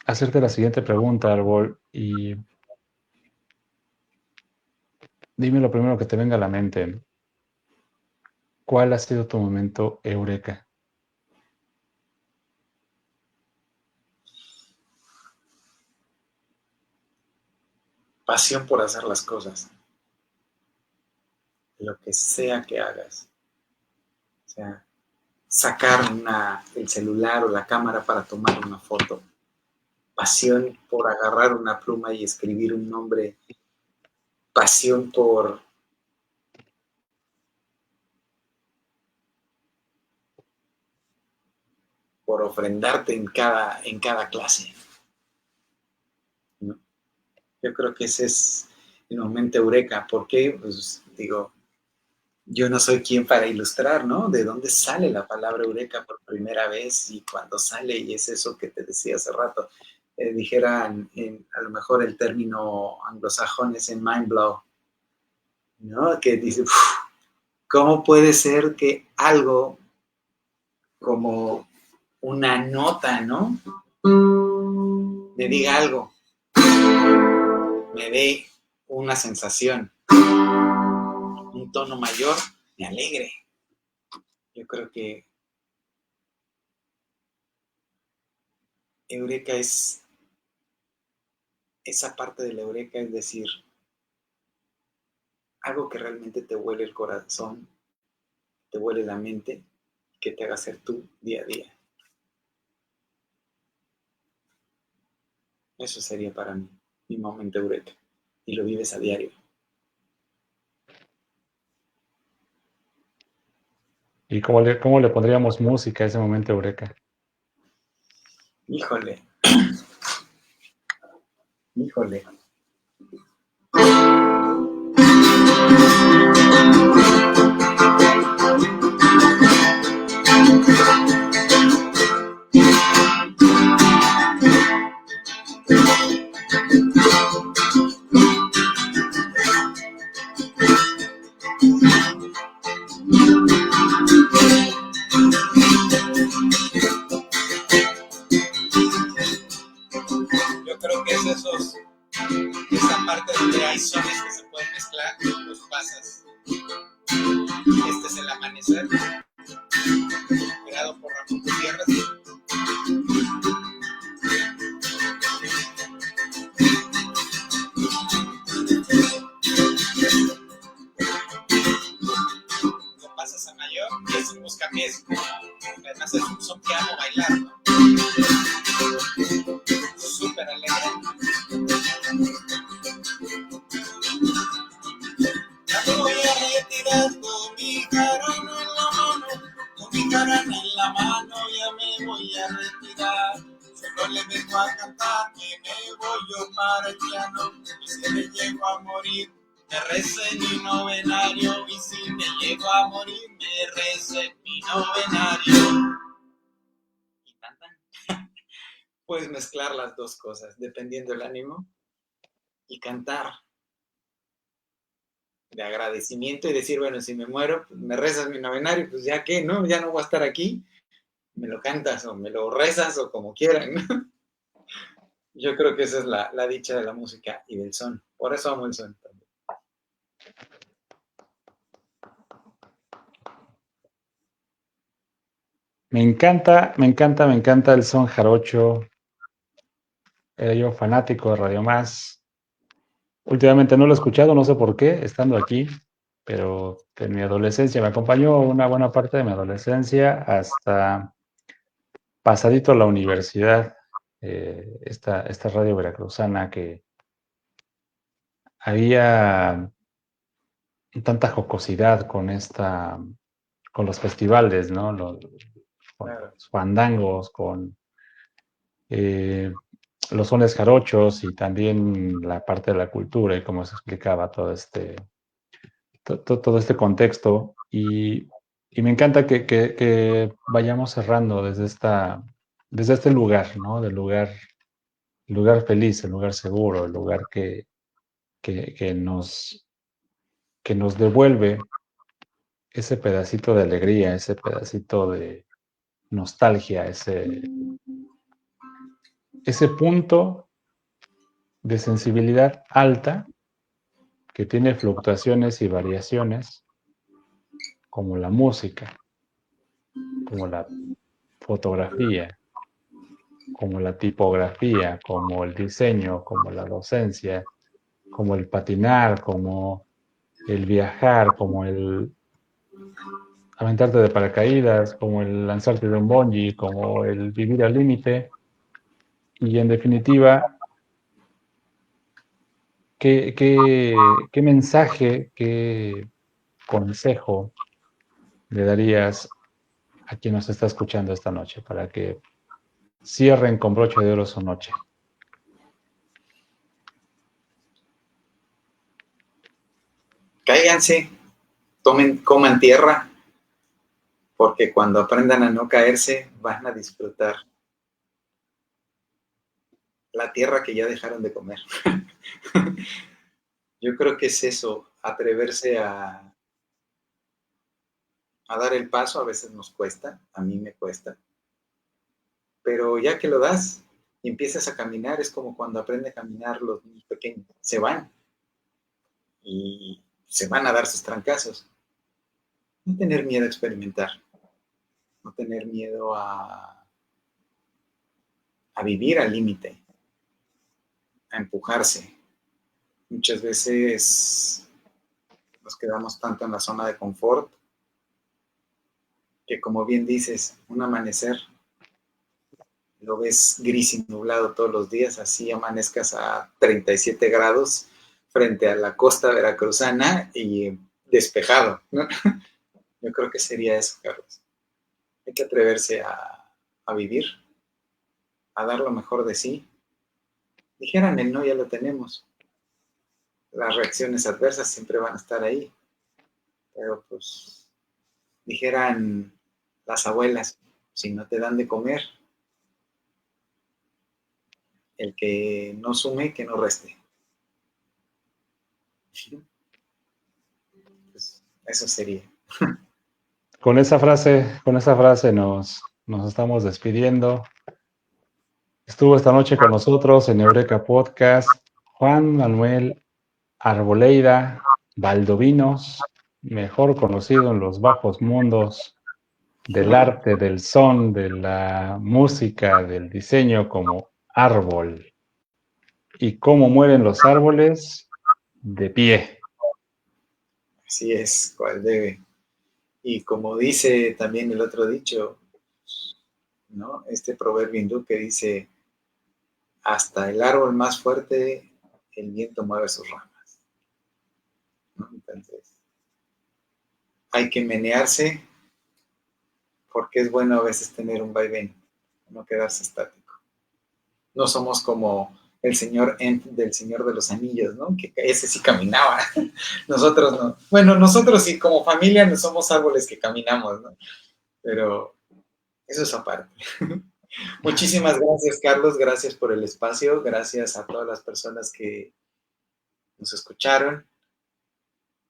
hacerte la siguiente pregunta, Arbol, y dime lo primero que te venga a la mente. ¿Cuál ha sido tu momento eureka? Pasión por hacer las cosas, lo que sea que hagas. O sea, sacar el celular o la cámara para tomar una foto. Pasión por agarrar una pluma y escribir un nombre. Pasión por ofrendarte en cada clase, ¿no? Yo creo que ese es el momento eureka. ¿Por qué? Pues digo, yo no soy quien para ilustrar, ¿no? ¿De dónde sale la palabra eureka por primera vez? Y cuando sale, y es eso que te decía hace rato, dijeran a lo mejor el término anglosajón es en mind blow, ¿no? Que dice, ¿cómo puede ser que algo como una nota, ¿no? Me diga algo, me dé una sensación, un tono mayor, me alegre. Yo creo que eureka es esa parte de la eureka, es decir, algo que realmente te huele el corazón, te huele la mente, que te haga ser tú día a día. Eso sería para mí mi momento eureka. Y lo vives a diario. ¿Y cómo le pondríamos música a ese momento eureka? Híjole, híjole. Yo creo que es esa parte donde hay sones que se pueden mezclar, los pasas. Este es el amanecer, creado por Ramón Gutiérrez. Lo pasas a mayor y es un buscapiés. Además es un son que amo bailar, ¿no? Súper alegre. Ya me voy a retirar con mi jarana en la mano, con mi jarana en la mano ya me voy a retirar. Solo le vengo a cantar que me voy yo para el piano, y si me llego a morir, me recé mi novenario, y si me llego a morir, me recé mi novenario. Y cantan. Puedes mezclar las dos cosas, dependiendo del ánimo, y cantar de agradecimiento y decir, bueno, si me muero, pues me rezas mi novenario, pues ya que, ¿no? Ya no voy a estar aquí, me lo cantas o me lo rezas o como quieran, ¿no? Yo creo que esa es la dicha de la música y del son. Por eso amo el son también. Me encanta, me encanta, me encanta el son jarocho. Era yo fanático de Radio Más. Últimamente no lo he escuchado, no sé por qué, estando aquí, pero en mi adolescencia me acompañó una buena parte de mi adolescencia hasta pasadito a la universidad, esta radio veracruzana que había tanta jocosidad con los festivales, ¿no? Con Claro. los fandangos, los sones jarochos y también la parte de la cultura y cómo se explicaba todo todo este contexto. Y me encanta que vayamos cerrando desde este lugar, ¿no? El lugar feliz, el lugar seguro, el lugar que, que nos, que nos devuelve ese pedacito de alegría, ese pedacito de nostalgia, ese punto de sensibilidad alta que tiene fluctuaciones y variaciones, como la música, como la fotografía, como la tipografía, como el diseño, como la docencia, como el patinar, como el viajar, como el aventarte de paracaídas, como el lanzarte de un bungee, como el vivir al límite. Y en definitiva, ¿qué mensaje, qué consejo le darías a quien nos está escuchando esta noche para que cierren con broche de oro su noche? Cáiganse, coman tierra, porque cuando aprendan a no caerse, van a disfrutar la tierra que ya dejaron de comer. Yo creo que es eso, atreverse a dar el paso. A veces nos cuesta, a mí me cuesta, pero ya que lo das y empiezas a caminar, es como cuando aprenden a caminar los niños pequeños, se van y se van a dar sus trancazos. No tener miedo a experimentar, no tener miedo a vivir al límite, a empujarse. Muchas veces nos quedamos tanto en la zona de confort que, como bien dices, un amanecer lo ves gris y nublado todos los días, así amanezcas a 37 grados frente a la costa veracruzana y despejado, ¿no? Yo creo que sería eso, Carlos. Hay que atreverse a vivir, a dar lo mejor de sí. Dijeran el no, ya lo tenemos. Las reacciones adversas siempre van a estar ahí, pero pues dijeran las abuelas, si no te dan de comer, el que no sume, que no reste. Pues eso sería. Con esa frase nos estamos despidiendo. Estuvo esta noche con nosotros en Eureka Podcast Juan Manuel Arboleida Valdovinos, mejor conocido en los bajos mundos del arte, del son, de la música, del diseño como Árbol. ¿Y cómo mueren los árboles? De pie. Así es, cual debe. Y como dice también el otro dicho, ¿no? Este proverbio hindú que dice, hasta el árbol más fuerte, el viento mueve sus ramas, ¿no? Entonces, hay que menearse porque es bueno a veces tener un vaivén, no quedarse estático. No somos como el señor Ent del Señor de los Anillos, ¿no? Que ese sí caminaba. Nosotros no. Bueno, nosotros sí, como familia no somos árboles que caminamos, ¿no? Pero eso es aparte. Muchísimas gracias, Carlos. Gracias por el espacio. Gracias a todas las personas que nos escucharon.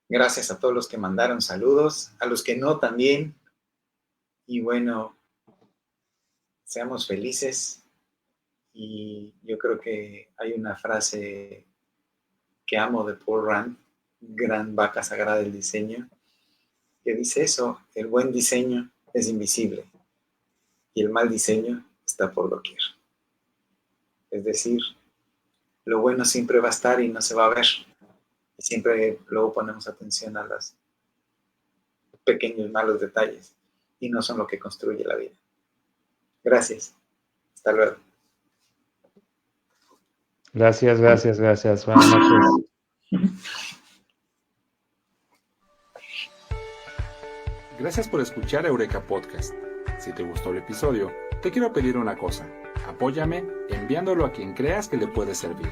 Gracias a todos los que mandaron saludos, a los que no también. Y bueno, seamos felices. Y yo creo que hay una frase que amo de Paul Rand, gran vaca sagrada del diseño, que dice eso: el buen diseño es invisible y el mal diseño está por doquier. Es decir, lo bueno siempre va a estar y no se va a ver. Y siempre luego ponemos atención a los pequeños malos detalles y no son lo que construye la vida. Gracias. Hasta luego. Gracias. Buenas noches. Gracias por escuchar Eureka Podcast. Si te gustó el episodio, te quiero pedir una cosa. Apóyame enviándolo a quien creas que le puede servir,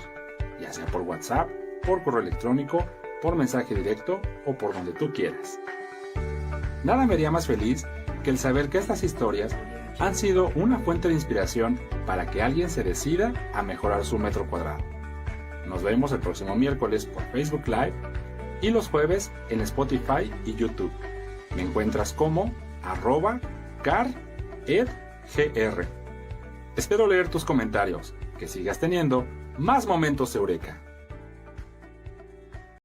ya sea por WhatsApp, por correo electrónico, por mensaje directo o por donde tú quieras. Nada me haría más feliz que el saber que estas historias han sido una fuente de inspiración para que alguien se decida a mejorar su metro cuadrado. Nos vemos el próximo miércoles por Facebook Live y los jueves en Spotify y YouTube. Me encuentras como @caredgr. Espero leer tus comentarios. Que sigas teniendo más momentos Eureka.